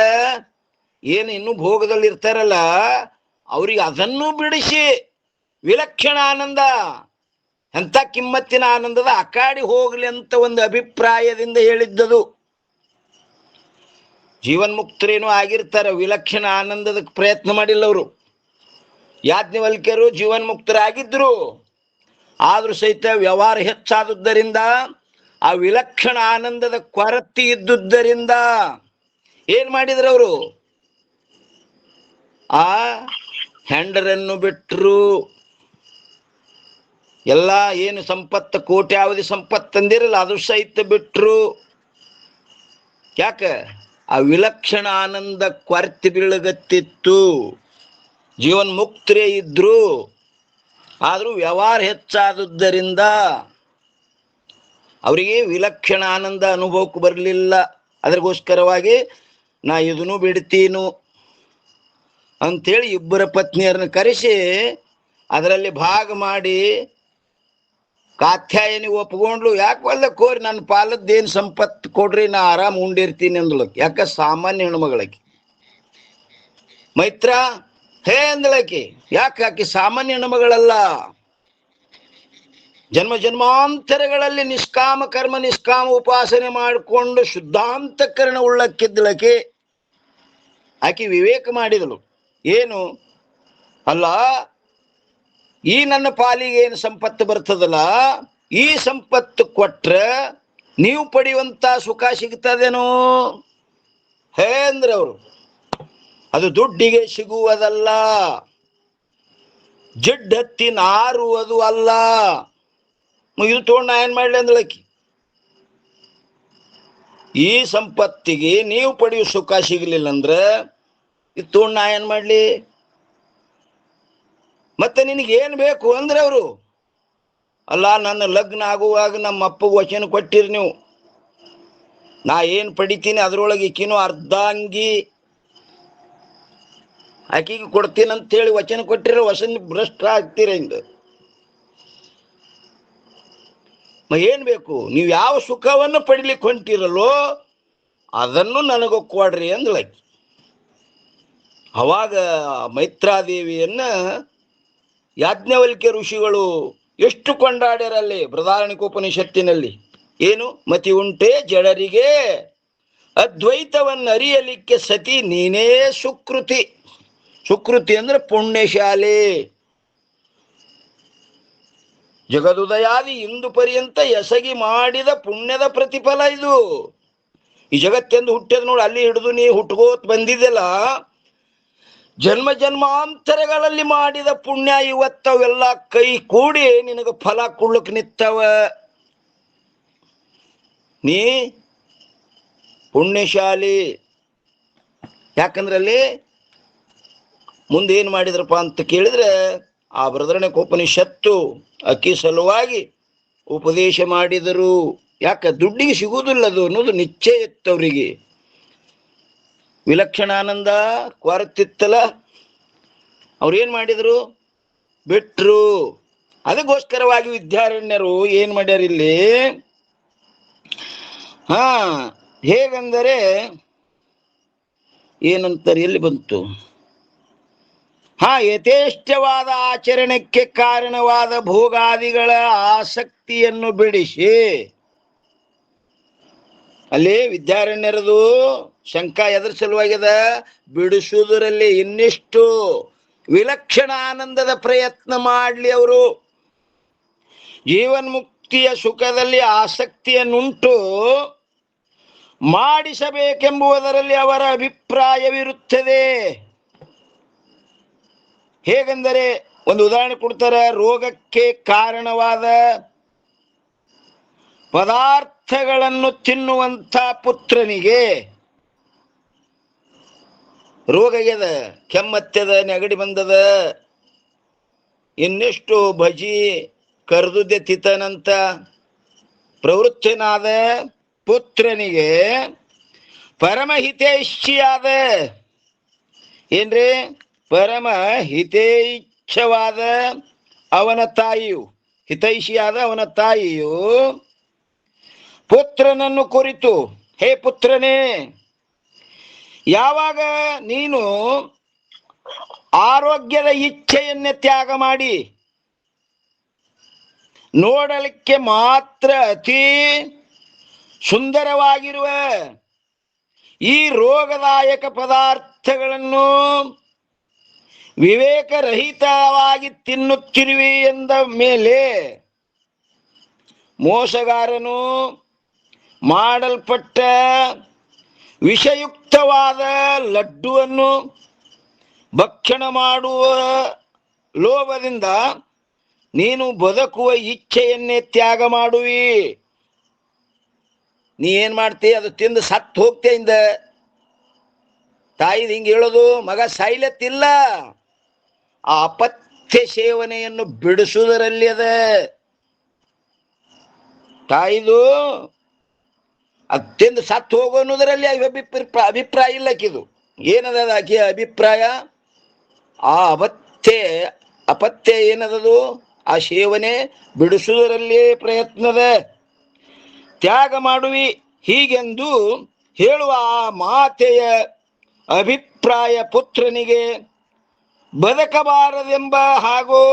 ಏನು ಇನ್ನೂ ಭೋಗದಲ್ಲಿ ಇರ್ತಾರಲ್ಲ ಅವ್ರಿಗೆ ಅದನ್ನು ಬಿಡಿಸಿ ವಿಲಕ್ಷಣ ಆನಂದ, ಎಂಥ ಕಿಮ್ಮತ್ತಿನ ಆನಂದದ ಅಕಾಡಿ ಹೋಗ್ಲಿ ಅಂತ ಒಂದು ಅಭಿಪ್ರಾಯದಿಂದ ಹೇಳಿದ್ದದು. ಜೀವನ್ಮುಕ್ತರೇನು ಆಗಿರ್ತಾರೆ, ವಿಲಕ್ಷಣ ಆನಂದದ ಪ್ರಯತ್ನ ಮಾಡಿಲ್ಲ ಅವರು. ಯಾಜ್ಞವಲ್ಕ್ಯರು ಜೀವನ್ಮುಕ್ತರಾಗಿದ್ರು, ಆದ್ರೂ ಸಹಿತ ವ್ಯವಹಾರ ಹೆಚ್ಚಾದುದರಿಂದ, ಆ ವಿಲಕ್ಷಣ ಆನಂದದ ಕೊರತೆ ಇದ್ದುದರಿಂದ ಏನ್ ಮಾಡಿದ್ರು ಅವರು, ಆ ಹೆಂಡರನ್ನು ಬಿಟ್ರು. ಎಲ್ಲ ಏನು ಸಂಪತ್ತು, ಕೋಟ್ಯಾವಧಿ ಸಂಪತ್ತು ತಂದಿರಲ್ಲ ಅದು ಸಹಿತ ಬಿಟ್ರು. ಯಾಕ? ಆ ವಿಲಕ್ಷಣ ಆನಂದ ಕೊರತೆ ಬೀಳಗತ್ತಿತ್ತು. ಜೀವನ್ ಮುಕ್ತರೇ ಇದ್ರು, ಆದ್ರೂ ವ್ಯವಹಾರ ಹೆಚ್ಚಾದುದರಿಂದ ಅವರಿಗೆ ವಿಲಕ್ಷಣ ಆನಂದ ಅನುಭವಕ್ಕೆ ಬರಲಿಲ್ಲ. ಅದಕ್ಕೋಸ್ಕರವಾಗಿ ನಾ ಇದನ್ನು ಬಿಡ್ತೀನು ಅಂಥೇಳಿ ಇಬ್ಬರ ಪತ್ನಿಯರನ್ನು ಕರೆಸಿ ಅದರಲ್ಲಿ ಭಾಗ ಮಾಡಿ ಕಾತ್ಯಾಯನಿ ಒಪ್ಕೊಂಡ್ಲು. ಯಾಕೆ ಒಲ್ಲ ಕೋರಿ ನನ್ನ ಪಾಲದ್ದೇನು ಸಂಪತ್ತು ಕೊಡ್ರಿ, ನಾ ಆರಾಮ್ ಉಂಡಿರ್ತೀನಿ ಅಂದಳಕ್ಕೆ. ಯಾಕೆ? ಸಾಮಾನ್ಯ ಹೆಣ್ಮಗಳಕ್ಕೆ. ಮೈತ್ರ ಹೇ ಅಂದಳಕ್ಕೆ. ಯಾಕೆ? ಆಕೆ ಸಾಮಾನ್ಯ ಹೆಣ್ಮಗಳಲ್ಲ. ಜನ್ಮ ಜನ್ಮಾಂತರಗಳಲ್ಲಿ ನಿಷ್ಕಾಮ ಕರ್ಮ, ನಿಷ್ಕಾಮ ಉಪಾಸನೆ ಮಾಡಿಕೊಂಡು ಶುದ್ಧಾಂತಕರಣ ಉಳ್ಳಕ್ಕಿದ್ದಳಕ್ಕೆ. ಆಕೆ ವಿವೇಕ ಮಾಡಿದಳು. ಏನು? ಅಲ್ಲ, ಈ ನನ್ನ ಪಾಲಿಗೆ ಏನು ಸಂಪತ್ತು ಬರ್ತದಲ್ಲ, ಈ ಸಂಪತ್ತು ಕೊಟ್ರೆ ನೀವು ಪಡೆಯುವಂತ ಸುಖ ಸಿಗ್ತದೇನೋ? ಹೇ ಅಂದ್ರೆ ಅವರು, ಅದು ದುಡ್ಡಿಗೆ ಸಿಗುವುದಲ್ಲ, ಜಿಡ್ಡತ್ತಿ ನಾರುವುದು ಅಲ್ಲ. ಇದು ತಗೊಂಡು ನಾ ಏನ್ ಮಾಡ್ಲಿ ಅಂದಳಕಿ. ಈ ಸಂಪತ್ತಿಗೆ ನೀವು ಪಡೆಯುವ ಸುಖ ಸಿಗಲಿಲ್ಲ ಅಂದ್ರೆ ಇದು ತಗೊಂಡು ನಾ ಏನ್ ಮಾಡ್ಲಿ? ಮತ್ತೆ ನಿನಗೇನು ಬೇಕು ಅಂದ್ರೆ ಅವರು, ಅಲ್ಲ ನನ್ನ ಲಗ್ನ ಆಗುವಾಗ ನಮ್ಮ ಅಪ್ಪಗೆ ವಚನ ಕೊಟ್ಟಿರಿ ನೀವು, ನಾ ಏನು ಪಡಿತೀನಿ ಅದರೊಳಗೆ ಈಕಿನೂ ಅರ್ಧಾಂಗಿ ಆಕಿಗೆ ಕೊಡ್ತೀನಿ ಅಂತೇಳಿ ವಚನ ಕೊಟ್ಟಿರೋ ವಚನ ಭ್ರಷ್ಟ ಆಗ್ತೀರ. ಹಿಂಗ ಏನ್ ಬೇಕು? ನೀವು ಯಾವ ಸುಖವನ್ನು ಪಡಿಲಿಕ್ಕೆ ಹೊಂಟಿರಲ್ಲೋ ಅದನ್ನು ನನಗೆ ಕೊಡ್ರಿ ಅಂದಳಕಿ. ಅವಾಗ ಮೈತ್ರಾದೇವಿಯನ್ನ ಯಾಜ್ಞವಲ್ಕ್ಯ ಋಷಿಗಳು ಎಷ್ಟು ಕೊಂಡಾಡ್ಯಾರಲ್ಲಿ ಬೃಹದಾರಣ್ಯಕೋಪನಿಷತ್ತಿನಲ್ಲಿ. ಏನು? ಮತಿ ಉಂಟೆ ಜಡರಿಗೆ ಅದ್ವೈತವನ್ನು ಅರಿಯಲಿಕ್ಕೆ ಸತಿ ನೀನೇ ಸುಕೃತಿ. ಸುಕೃತಿ ಅಂದ್ರೆ ಪುಣ್ಯಶಾಲೆ. ಜಗದುದಯಾದಿ ಇಂದು ಪರ್ಯಂತ ಎಸಗಿ ಮಾಡಿದ ಪುಣ್ಯದ ಪ್ರತಿಫಲ ಇದು. ಈ ಜಗತ್ತೆಂದು ಹುಟ್ಟಿದ ನೋಡಿ, ಅಲ್ಲಿ ಹಿಡಿದು ನೀ ಹುಟ್ಕೋತ್ ಬಂದಿದ್ದೆಲ್ಲ, ಜನ್ಮ ಜನ್ಮಾಂತರಗಳಲ್ಲಿ ಮಾಡಿದ ಪುಣ್ಯ ಇವತ್ತವೆಲ್ಲ ಕೈ ಕೂಡಿ ನಿನಗೆ ಫಲ ಕೊಡ್ಲಿಕ್ಕೆ ನಿತ್ತವ. ನೀ ಪುಣ್ಯಶಾಲಿ. ಯಾಕಂದ್ರಲ್ಲಿ ಮುಂದೆ ಏನು ಮಾಡಿದ್ರಪ್ಪ ಅಂತ ಕೇಳಿದ್ರೆ, ಆ ಬೃಹದಾರಣ್ಯಕೋಪನಿಷತ್ತು ಅಕ್ಕಿ ಸಲುವಾಗಿ ಉಪದೇಶ ಮಾಡಿದರು. ಯಾಕೆ? ದುಡ್ಡಿಗೆ ಸಿಗುವುದಿಲ್ಲ ಅದು ಅನ್ನೋದು ನಿಶ್ಚಯ ಇತ್ತವರಿಗೆ. ವಿಲಕ್ಷಣಾನಂದ ಕೊರತಿತ್ತಲ್ಲ, ಅವ್ರೇನ್ ಮಾಡಿದ್ರು? ಬಿಟ್ರು. ಅದಕ್ಕೋಸ್ಕರವಾಗಿ ವಿದ್ಯಾರಣ್ಯರು ಏನ್ ಮಾಡ್ಯಾರ ಇಲ್ಲಿ? ಹೇಗಂದರೆ ಏನಂತಾರೆ, ಎಲ್ಲಿ ಬಂತು? ಯಥೇಷ್ಟವಾದ ಆಚರಣೆಗೆ ಕಾರಣವಾದ ಭೋಗಾದಿಗಳ ಆಸಕ್ತಿಯನ್ನು ಬಿಡಿಸಿ, ಅಲ್ಲಿ ವಿದ್ಯಾರಣ್ಯರದು ಶಂಕ ಎದ್ರ ಸಲುವಾಗ್ಯದ? ಬಿಡಿಸುವುದರಲ್ಲಿ ಇನ್ನಿಷ್ಟು ವಿಲಕ್ಷಣ ಆನಂದದ ಪ್ರಯತ್ನ ಮಾಡಲಿ. ಅವರು ಜೀವನ್ಮುಕ್ತಿಯ ಸುಖದಲ್ಲಿ ಆಸಕ್ತಿಯನ್ನುಂಟು ಮಾಡಿಸಬೇಕೆಂಬುದರಲ್ಲಿ ಅವರ ಅಭಿಪ್ರಾಯವಿರುತ್ತದೆ. ಹೇಗೆಂದರೆ ಒಂದು ಉದಾಹರಣೆ ಕೊಡ್ತಾರೆ. ರೋಗಕ್ಕೆ ಕಾರಣವಾದ ಪದಾರ್ಥಗಳನ್ನು ತಿನ್ನುವಂಥ ಪುತ್ರನಿಗೆ ರೋಗ ಆಗ್ಯದ, ಕೆಮ್ಮತ್ತದ, ನೆಗಡಿ ಬಂದದ, ಇನ್ನೆಷ್ಟು ಭಜಿ ಕರ್ದುದ್ದೆ ತಿತನಂತ ಪ್ರವೃತ್ತನಾದ ಪುತ್ರನಿಗೆ ಪರಮಹಿತೈಷಿಯಾದ ಏನ್ರಿ ಪರಮ ಹಿತೈಚ್ಛವಾದ ಅವನ ತಾಯಿಯು, ಹಿತೈಷಿಯಾದ ಅವನ ತಾಯಿಯು ಪುತ್ರನನ್ನು ಕುರಿತು, ಹೇ ಪುತ್ರನೇ, ಯಾವಾಗ ನೀನು ಆರೋಗ್ಯದ ಇಚ್ಛೆಯನ್ನೇ ತ್ಯಾಗ ಮಾಡಿ ನೋಡಲಿಕ್ಕೆ ಮಾತ್ರ ಅತಿ ಸುಂದರವಾಗಿರುವ ಈ ರೋಗದಾಯಕ ಪದಾರ್ಥಗಳನ್ನು ವಿವೇಕರಹಿತವಾಗಿ ತಿನ್ನುತ್ತಿರುವಿ ಎಂದ ಮೇಲೆ ಮೋಸಗಾರನು ಮಾಡಲ್ಪಟ್ಟ ವಿಷಯುಕ್ತವಾದ ಲಡ್ಡುವನ್ನು ಭಕ್ಷಣ ಮಾಡುವ ಲೋಭದಿಂದ ನೀನು ಬದುಕುವ ಇಚ್ಛೆಯನ್ನೇ ತ್ಯಾಗ ಮಾಡುವಿ. ನೀ ಏನ್ ಮಾಡ್ತಿ? ಅದು ತಿಂದು ಸತ್ತು ಹೋಗ್ತೇ. ಇಂದ ತಾಯಿದ್ ಹಿಂಗೆ ಹೇಳೋದು, ಮಗ ಸಾಯ್ಲತ್ತಿಲ್ಲ, ಆ ಅಪಥ್ಯ ಸೇವನೆಯನ್ನು ಬಿಡಿಸುವುದರಲ್ಲಿ ಅದ ತಾಯಿದು. ಅದು ತಿಂದು ಸತ್ತು ಹೋಗೋ ಅನ್ನೋದರಲ್ಲಿ ಅಭಿಪ್ರಾಯ ಇಲ್ಲಕ್ಕಿದು. ಏನದ ಆಕೆಯ ಅಭಿಪ್ರಾಯ? ಆ ಅಪಥ್ಯ ಏನದದು? ಆ ಸೇವನೆ ಬಿಡಿಸುವುದರಲ್ಲಿ ಪ್ರಯತ್ನದ ತ್ಯಾಗ ಮಾಡುವಿ. ಹೀಗೆಂದು ಹೇಳುವ ಆ ಮಾತೆಯ ಅಭಿಪ್ರಾಯ ಪುತ್ರನಿಗೆ ಬದುಕಬಾರದೆಂಬ ಹಾಗೂ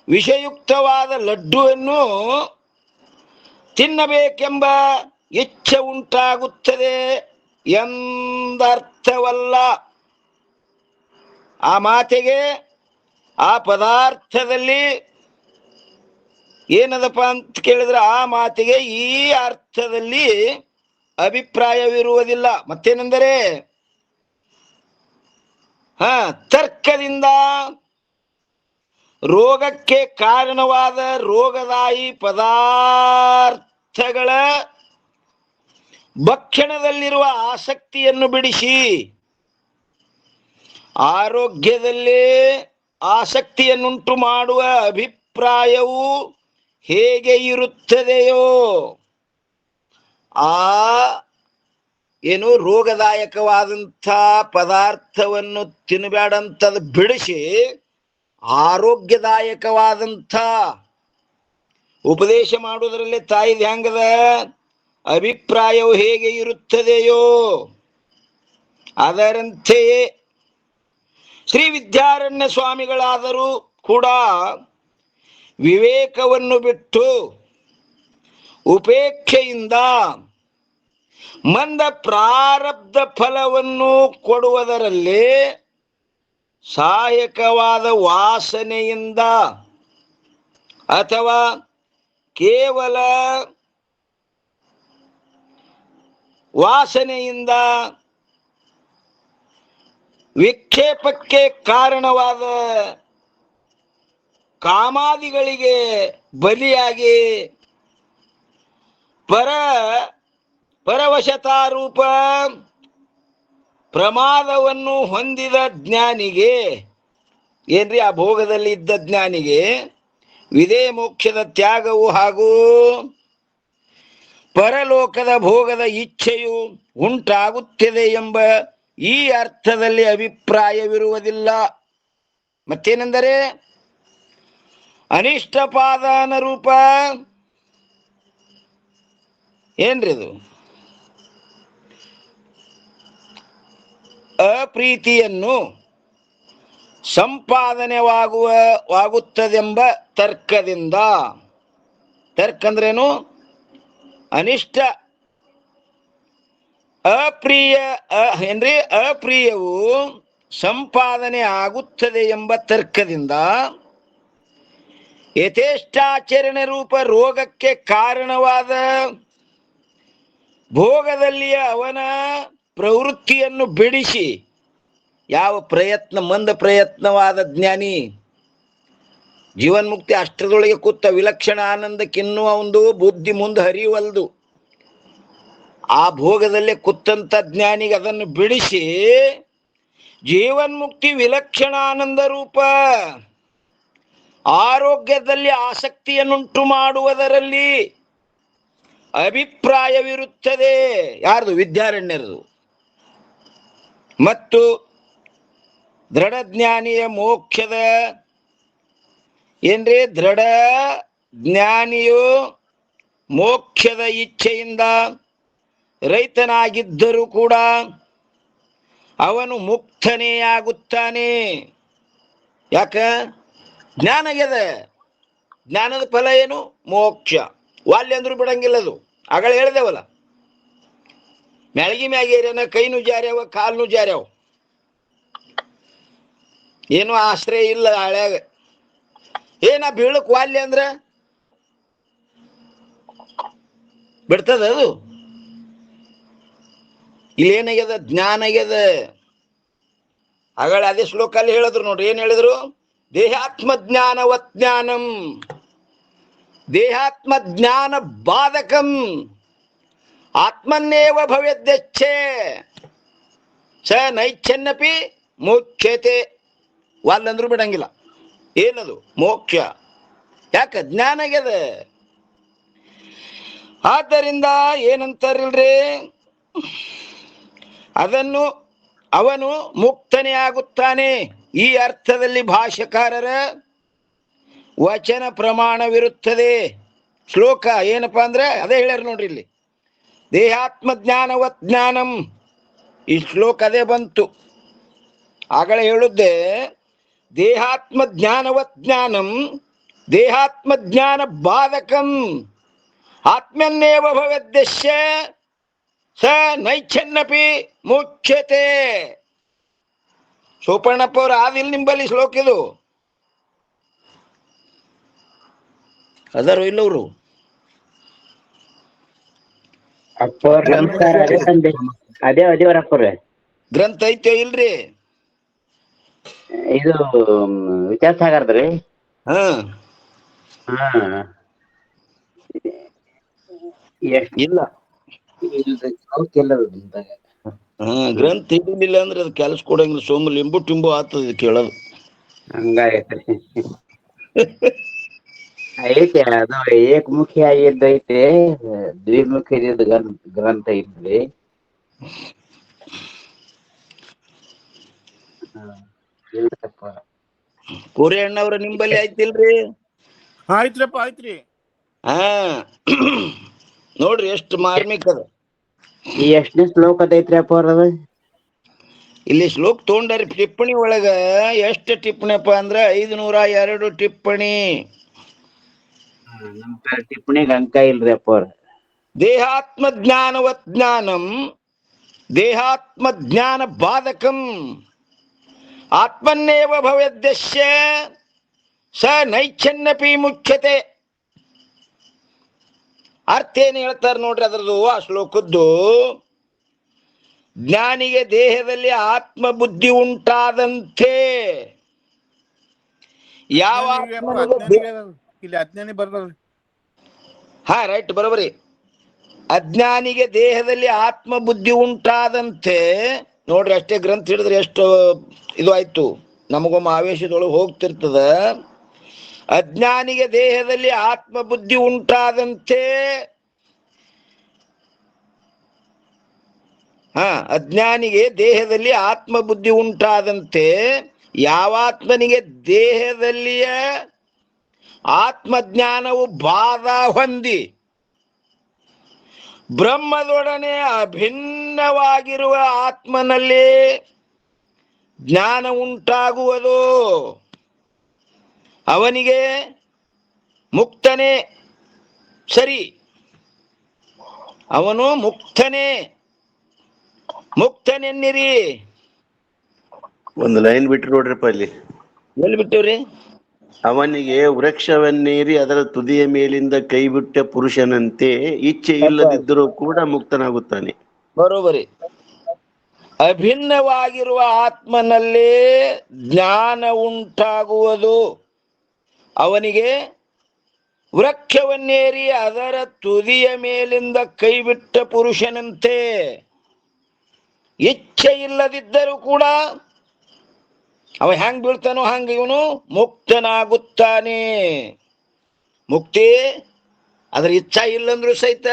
ವಿಷಯುಕ್ತವಾದ ಲಡ್ಡುವನ್ನು ತಿನ್ನಬೇಕೆಂಬ ಇಚ್ಛೆ ಉಂಟಾಗುತ್ತದೆ ಎಂದರ್ಥವಲ್ಲ. ಆ ಮಾತೆಗೆ ಆ ಪದಾರ್ಥದಲ್ಲಿ ಏನದಪ್ಪ ಅಂತ ಕೇಳಿದ್ರೆ, ಆ ಮಾತಿಗೆ ಈ ಅರ್ಥದಲ್ಲಿ ಅಭಿಪ್ರಾಯವಿರುವುದಿಲ್ಲ. ಮತ್ತೇನೆಂದರೆ, ತರ್ಕದಿಂದ ರೋಗಕ್ಕೆ ಕಾರಣವಾದ ರೋಗದಾಯಿ ಪದಾರ್ಥಗಳ ಭಕ್ಷಣದಲ್ಲಿರುವ ಆಸಕ್ತಿಯನ್ನು ಬಿಡಿಸಿ ಆರೋಗ್ಯದಲ್ಲಿ ಆಸಕ್ತಿಯನ್ನುಂಟು ಮಾಡುವ ಅಭಿಪ್ರಾಯವು ಹೇಗೆ ಇರುತ್ತದೆಯೋ ಆ ಏನು ರೋಗದಾಯಕವಾದಂಥ ಪದಾರ್ಥವನ್ನು ತಿನ್ನಬೇಡಂತದ್ದು ಬಿಡಿಸಿ ಆರೋಗ್ಯದಾಯಕವಾದಂಥ ಉಪದೇಶ ಮಾಡುವುದರಲ್ಲಿ ತಾಯಿದ ಹೆಂಗದ ಅಭಿಪ್ರಾಯವು ಹೇಗೆ ಇರುತ್ತದೆಯೋ ಅದರಂತೆಯೇ ಶ್ರೀ ವಿದ್ಯಾರಣ್ಯ ಸ್ವಾಮಿಗಳಾದರೂ ಕೂಡ ವಿವೇಕವನ್ನು ಬಿಟ್ಟು ಉಪೇಕ್ಷೆಯಿಂದ ಮಂದ ಪ್ರಾರಬ್ಧ ಫಲವನ್ನು ಕೊಡುವುದರಲ್ಲಿ ಸಹಾಯಕವಾದ ವಾಸನೆಯಿಂದ ಅಥವಾ ಕೇವಲ ವಾಸನೆಯಿಂದ ವಿಕ್ಷೇಪಕ್ಕೆ ಕಾರಣವಾದ ಕಾಮಾದಿಗಳಿಗೆ ಬಲಿಯಾಗಿ ಪರವಶತಾರೂಪ ಪ್ರಮಾದವನ್ನು ಹೊಂದಿದ ಜ್ಞಾನಿಗೆ ಏನ್ರಿ ಆ ಭೋಗದಲ್ಲಿ ಇದ್ದ ಜ್ಞಾನಿಗೆ ವಿದೇಹ ಮೋಕ್ಷದ ತ್ಯಾಗವು ಹಾಗೂ ಪರಲೋಕದ ಭೋಗದ ಇಚ್ಛೆಯು ಉಂಟಾಗುತ್ತದೆ ಎಂಬ ಈ ಅರ್ಥದಲ್ಲಿ ಅಭಿಪ್ರಾಯವಿರುವುದಿಲ್ಲ. ಮತ್ತೇನೆಂದರೆ ಅನಿಷ್ಟಪಾದಾನ ರೂಪ ಏನ್ರಿ ಅದು ಅಪ್ರೀತಿಯನ್ನು ಸಂಪಾದನೆವಾಗುತ್ತದೆಂಬ ತರ್ಕದಿಂದ, ತರ್ಕ ಅಂದ್ರೇನು? ಅನಿಷ್ಟ ಅಪ್ರಿಯ ಏನ್ರಿ ಅಪ್ರಿಯವು ಸಂಪಾದನೆ ಆಗುತ್ತದೆ ಎಂಬ ತರ್ಕದಿಂದ ಯಥೇಷ್ಟಾಚರಣೆ ರೂಪ ರೋಗಕ್ಕೆ ಕಾರಣವಾದ ಭೋಗದಲ್ಲಿಯ ಅವನ ಪ್ರವೃತ್ತಿಯನ್ನು ಬಿಡಿಸಿ ಯಾವ ಪ್ರಯತ್ನ ಮಂದ ಪ್ರಯತ್ನವಾದ ಜ್ಞಾನಿ ಜೀವನ್ಮುಕ್ತಿ ಅಷ್ಟರದೊಳಗೆ ಕೂತ ವಿಲಕ್ಷಣ ಆನಂದಕ್ಕಿನ್ನೂ ಒಂದು ಬುದ್ಧಿ ಮುಂದೆ ಹರಿಯುವಲ್ದು. ಆ ಭೋಗದಲ್ಲೇ ಕೂತಂತ ಜ್ಞಾನಿಗೆ ಅದನ್ನು ಬಿಡಿಸಿ ಜೀವನ್ಮುಕ್ತಿ ವಿಲಕ್ಷಣ ಆನಂದ ರೂಪ ಆರೋಗ್ಯದಲ್ಲಿ ಆಸಕ್ತಿಯನ್ನುಂಟು ಮಾಡುವುದರಲ್ಲಿ ಅಭಿಪ್ರಾಯವಿರುತ್ತದೆ. ಯಾರ್ದು? ವಿದ್ಯಾರಣ್ಯರದು. ಮತ್ತು ದೃಢಜ್ಞಾನಿಯ ಮೋಕ್ಷದ ಏನ್ರಿ? ದೃಢ ಜ್ಞಾನಿಯು ಮೋಕ್ಷದ ಇಚ್ಛೆಯಿಂದ ರೈತನಾಗಿದ್ದರೂ ಕೂಡ ಅವನು ಮುಕ್ತನೇ ಆಗುತ್ತಾನೆ. ಯಾಕ? ಜ್ಞಾನ ಆಗ್ಯದ. ಜ್ಞಾನದ ಫಲ ಏನು? ಮೋಕ್ಷ. ವಾಲ್ಯ ಅಂದ್ರೂ ಬಿಡಂಗಿಲ್ಲದು. ಆಗಳ ಹೇಳ್ದೇವಲ್ಲ, ಮ್ಯಾಳಗಿ ಮ್ಯಾಗೇರ್ಯನ ಕೈನು ಜಾರ್ಯಾವ ಕಾಲ್ನು ಜಾರ್ಯಾವ, ಏನು ಆಶ್ರಯ ಇಲ್ಲ ಹಳ್ಯಾಗ. ಏನ ಬೀಳಕ್ ವಾಲ್ಯ ಅಂದ್ರ ಬಿಡ್ತದ ಅದು. ಇಲ್ಲೇನಾಗ್ಯದ? ಜ್ಞಾನ ಆಗ್ಯದ. ಆಗಳ ಅದೇ ಶ್ಲೋಕಲ್ಲಿ ಹೇಳಿದ್ರು ನೋಡ್ರಿ, ಏನ್ ಹೇಳಿದ್ರು? ದೇಹಾತ್ಮ ಜ್ಞಾನವಜ್ಞಾನಂ ದೇಹಾತ್ಮ ಜ್ಞಾನ ಬಾಧಕಂ ಆತ್ಮನ್ನೇವ ಭವೇದ್ಯಚ್ಛೆ ಸ ನೈಚ್ಛನ್ನಪಿ ಮೋಕ್ಷತೆ. ವಾಲ್ಲಂದ್ರೂ ಬಿಡಂಗಿಲ್ಲ. ಏನದು? ಮೋಕ್ಷ. ಯಾಕ? ಜ್ಞಾನ ಆಗ್ಯದ. ಆದ್ದರಿಂದ ಏನಂತಾರಿಲ್ರಿ, ಅದನ್ನು ಅವನು ಮುಕ್ತನೇ ಆಗುತ್ತಾನೆ. ಈ ಅರ್ಥದಲ್ಲಿ ಭಾಷ್ಯಕಾರರ ವಚನ ಪ್ರಮಾಣವಿರುತ್ತದೆ. ಶ್ಲೋಕ ಏನಪ್ಪಾ ಅಂದ್ರೆ ಅದೇ ಹೇಳ್ಯಾರ ನೋಡ್ರಿ ಇಲ್ಲಿ, ದೇಹಾತ್ಮ ಜ್ಞಾನವತ್ ಜ್ಞಾನಂ. ಈ ಶ್ಲೋಕ ಅದೇ ಬಂತು. ಆಗಲೇ ಹೇಳುತ್ತೆ, ದೇಹಾತ್ಮ ಜ್ಞಾನವತ್ ಜ್ಞಾನಂ ದೇಹಾತ್ಮ ಜ್ಞಾನ ಬಾಧಕಂ ಆತ್ಮನ್ನೇವ ಭವೇದ್ಯಸ್ಯ ಸ ನೈಚ್ಛನ್ನಪಿ ಮುಚ್ಯತೆ. ಸೋಪಣ್ಣಪ್ಪ ಅವ್ರು ಆದಿಲ್ ನಿಂಬಲ್ಲಿ ಶ್ಲೋಕ ಇದು ಅದಾರು ಇಲ್ಲವ್ರು? ಅಪ್ಪವ್ರ ನಮಸ್ಕಾರ. ಅದೇ ತಂದೆ, ಅದೇ ಅದೇವರಪ್ಪವ್ರೆ. ಗ್ರಂಥ ಐತೆ ಇಲ್ರಿ? ಇದು ವಿಚಾರ ಸಾಗರ್ದ್ರಿ. ಹಾ ಹಾ, ಇಲ್ಲ. ಗ್ರಂಥ ಇರಲಿಲ್ಲ ಅಂದ್ರೆ ಅದು ಕೆಲಸ ಕೊಡಂಗಿಲ್ಲ. ಸೋಮ ಲಿಂಬು ಟಿಂಬು ಆಗ್ತದ ಕೇಳೋದು. ಹಂಗಾಗೈತ್ರಿ. ಐತೆ ಅದು ಏಕಮುಖಿ ಆಗಿದ್ದೈತೆ, ದ್ವಿಮುಖಿ ಗ್ರಂಥ ಇದ್ರಿ. ಕೋರಿ ಅಣ್ಣವ್ರ ನಿಂಬಲ್ಲಿ ಆಯ್ತಿಲ್ರಿ? ಆಯ್ತ್ರಪ್ಪ, ಆಯ್ತ್ರಿ. ಹಾ ನೋಡ್ರಿ ಎಷ್ಟು ಮಾರ್ಮಿಕ ಅದ. ಈ ಎಷ್ಟನೇ ಶ್ಲೋಕ ಐತ್ರಿ ಅಪ್ಪ ಅವ್ರದ? ಇಲ್ಲಿ ಶ್ಲೋಕ ತಗೊಂಡಾರಿ ಟಿಪ್ಪಣಿ ಒಳಗ. ಎಷ್ಟು ಟಿಪ್ಪಣಿಪ್ಪ ಅಂದ್ರ 502 ಟಿಪ್ಪಣಿ. ನಮ್ ಟಿಪ್ಪಣಿಗೆ ಅಂಕ ಇಲ್ರಿ ಅಪ್ಪ ಅವ್ರ. ದೇಹಾತ್ಮ ಜ್ಞಾನವತ್ ಜ್ಞಾನಂ ದೇಹಾತ್ಮ ಜ್ಞಾನ ಬಾಧಕಂ ಆತ್ಮನ್ನೇವ ಭವೇದ್ಯಸ್ಯ ಸ ನೈಚ್ಛನ್ನಪಿ ಮುಚ್ಯತೆ. ಅರ್ಥ ಏನ್ ಹೇಳ್ತಾರ ನೋಡ್ರಿ ಅದ್ರದ್ದು, ಆ ಶ್ಲೋಕದ್ದು. ಜ್ಞಾನಿಗೆ ದೇಹದಲ್ಲಿ ಆತ್ಮ ಬುದ್ಧಿ ಉಂಟಾದಂತೆ ಯಾವ ಇಲ್ಲಿ ಅಜ್ಞಾನಿ ಬರ್ದವ್ರಿ. ಹಾ ರೈಟ್, ಬರೋಬರಿ. ಅಜ್ಞಾನಿಗೆ ದೇಹದಲ್ಲಿ ಆತ್ಮ ಬುದ್ಧಿ ಉಂಟಾದಂತೆ ನೋಡ್ರಿ, ಅಷ್ಟೇ ಗ್ರಂಥ ಹಿಡಿದ್ರೆ ಎಷ್ಟು ಇದು ಆಯ್ತು. ನಮಗೊಮ್ಮೆ ಆವೇಶದೊಳಗೆ ಹೋಗ್ತಿರ್ತದ. ಅಜ್ಞಾನಿಗೆ ದೇಹದಲ್ಲಿ ಆತ್ಮ ಬುದ್ಧಿ ಉಂಟಾದಂತೆ, ಅಜ್ಞಾನಿಗೆ ದೇಹದಲ್ಲಿ ಆತ್ಮ ಬುದ್ಧಿ ಉಂಟಾದಂತೆ ಯಾವಾತ್ಮನಿಗೆ ದೇಹದಲ್ಲಿಯ ಆತ್ಮಜ್ಞಾನವು ಬಾಧ ಹೊಂದಿ ಬ್ರಹ್ಮದೊಡನೆ ಅಭಿನ್ನವಾಗಿರುವ ಆತ್ಮನಲ್ಲಿ ಜ್ಞಾನ ಉಂಟಾಗುವುದು, ಅವನಿಗೆ ಮುಕ್ತನೇ. ಸರಿ, ಅವನು ಮುಕ್ತನೇ. ಮುಕ್ತನೆನ್ನಿರಿ. ಒಂದು ಲೈನ್ ಬಿಟ್ರು ನೋಡ್ರಿಪ್ಪ ಅಲ್ಲಿ. ಎಲ್ಲಿ ಬಿಟ್ಟವ್ರಿ? ಅವನಿಗೆ ವೃಕ್ಷವನ್ನೇರಿ ಅದರ ತುದಿಯ ಮೇಲಿಂದ ಕೈ ಬಿಟ್ಟ ಪುರುಷನಂತೆ ಇಚ್ಛೆ ಇಲ್ಲದಿದ್ದರೂ ಕೂಡ ಮುಕ್ತನಾಗುತ್ತಾನೆ. ಬರೋಬರಿ. ಅಭಿನ್ನವಾಗಿರುವ ಆತ್ಮನಲ್ಲೇ ಜ್ಞಾನ ಉಂಟಾಗುವುದು. ಅವನಿಗೆ ವೃಕ್ಷವನ್ನೇರಿ ಅದರ ತುದಿಯ ಮೇಲಿಂದ ಕೈ ಬಿಟ್ಟ ಪುರುಷನಂತೆ ಇಚ್ಛೆ ಇಲ್ಲದಿದ್ದರೂ ಕೂಡ ಅವ ಹೆಂಗ್ ಬೀಳ್ತಾನೋ ಹಂಗ ಇವನು ಮುಕ್ತನಾಗುತ್ತಾನೆ. ಮುಕ್ತಿ ಅದ್ರ ಇಚ್ಛಾ ಇಲ್ಲಂದ್ರೂ ಸಹಿತ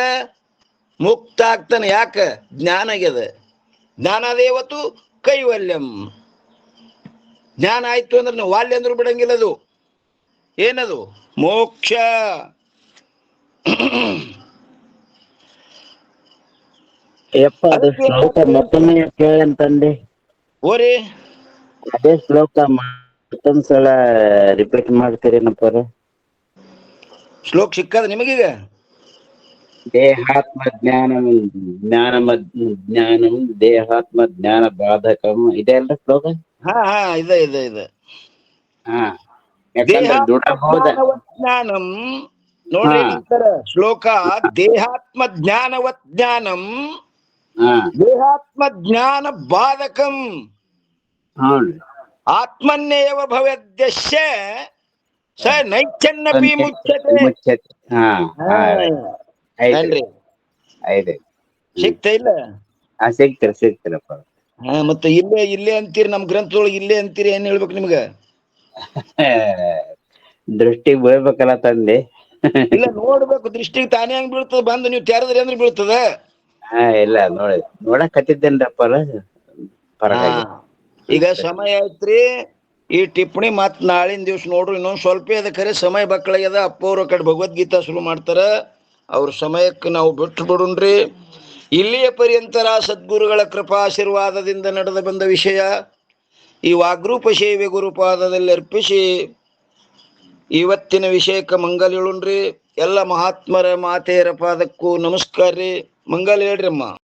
ಮುಕ್ತ ಆಗ್ತಾನೆ. ಯಾಕ? ಜ್ಞಾನ ಆಗ್ಯದ. ಜ್ಞಾನದೇವತು ಕೈವಲ್ಯಂ. ಜ್ಞಾನ ಆಯ್ತು ಅಂದ್ರೆ ನಾವು ವಾಲ್ಯ ಅಂದ್ರೂ ಬಿಡಂಗಿಲ್ಲ. ಅದು ಏನದು? ಮೋಕ್ಷ. ಯಪ್ಪ ಅದು ಶ್ಲೋಕ ಮತ್ತೊಮ್ಮೆ ಕೇಳಂತಂದೆ. ಓರಿ ಅದೇ ಶ್ಲೋಕ ಮತ್ತೊಂದ್ಸಲ ರಿಪೀಟ್ ಮಾಡ್ತೀರೇನಪ್ಪ? ಶ್ಲೋಕ ಸಿಕ್ಕದ ನಿಮಗೀಗ? ದೇಹಾತ್ಮ ಜ್ಞಾನಂ ಜ್ಞಾನಂ ದೇಹಾತ್ಮ ಜ್ಞಾನ ಬಾಧಕಂ ಇದೆ ಅಲ್ರ ಶ್ಲೋಕ? ಹಾ ಹಾ ಇದೆ ಇದೆ ಇದೆ. ಹಾ, ಯಾಕಂದ್ರೆ ಜ್ಞಾನಂ ನೋಡ್ರಿ ಇತರ ಶ್ಲೋಕ. ದೇಹಾತ್ಮ ಜ್ಞಾನವತ್ ಜ್ಞಾನಂ ದೇಹಾತ್ಮ ಜ್ಞಾನ ಬಾಧಕಂ ಆತ್ಮನ್ನೇವ ಭವೇದ್ಯಸ್ಯ ಸ ನೈಚ್ಛನ್ನಪಿ ಮುಚ್ಯತೆ. ಸಿಗ್ತಾ ಇಲ್ಲ? ಸಿಗ್ತಿರಪ್ಪ. ಮತ್ತೆ ಇಲ್ಲೇ ಅಂತೀರಿ, ನಮ್ ಗ್ರಂಥದೊಳಗೆ ಇಲ್ಲೇ ಅಂತೀರಿ. ಏನ್ ಹೇಳ್ಬೇಕು ನಿಮ್ಗ? ದೃಷ್ಟಿಗೆ ಬೀಳ್ಬೇಕಲ್ಲ ತಂದೆ. ಇಲ್ಲ, ನೋಡ್ಬೇಕು. ದೃಷ್ಟಿಗೆ ತಾನೇ ಹಂಗ್ ಬೀಳ್ತದ. ಬಂದು ನೀವು ತೆರದ್ರಿ ಅಂದ್ರೆ ಬೀಳ್ತದ. ಇಲ್ಲ ನೋಡಕ್ ಹತ್ತಿದ್ದೇನ್ರಪ್ಪ. ಈಗ ಸಮಯ ಆಯ್ತ್ರಿ. ಈ ಟಿಪ್ಪಣಿ ಮತ್ ನಾಳಿನ ದಿವ್ಸ ನೋಡ್ರಿ. ಇನ್ನೊಂದ್ ಸ್ವಲ್ಪ ಅದ ಖರೆ ಸಮಯ ಬಕ್ಕಳಾಗ್ಯದ. ಅಪ್ಪ ಅವ್ರ ಕಡೆ ಭಗವದ್ಗೀತಾ ಶುರು ಮಾಡ್ತಾರ. ಅವ್ರ ಸಮಯಕ್ಕೆ ನಾವು ಬಿಟ್ಟು ಬಿಡುಣ್ರಿ. ಇಲ್ಲಿಯ ಪರ್ಯಂತರ ಸದ್ಗುರುಗಳ ಕೃಪಾಶೀರ್ವಾದದಿಂದ ನಡೆದ ಬಂದ ವಿಷಯ ಈ ವಾಗ್ರೂಪ ಸೇವೆ ಗುರುಪಾದದಲ್ಲಿ ಅರ್ಪಿಸಿ ಇವತ್ತಿನ ವಿಷಯಕ್ಕೆ ಮಂಗಲ್ ಹೇಳುಣ್ರಿ. ಎಲ್ಲ ಮಹಾತ್ಮರ ಮಾತೆಯರ ಪಾದಕ್ಕೂ ನಮಸ್ಕಾರ ರೀ. ಮಂಗಲ್ ಹೇಳ್ರಿ ಅಮ್ಮ.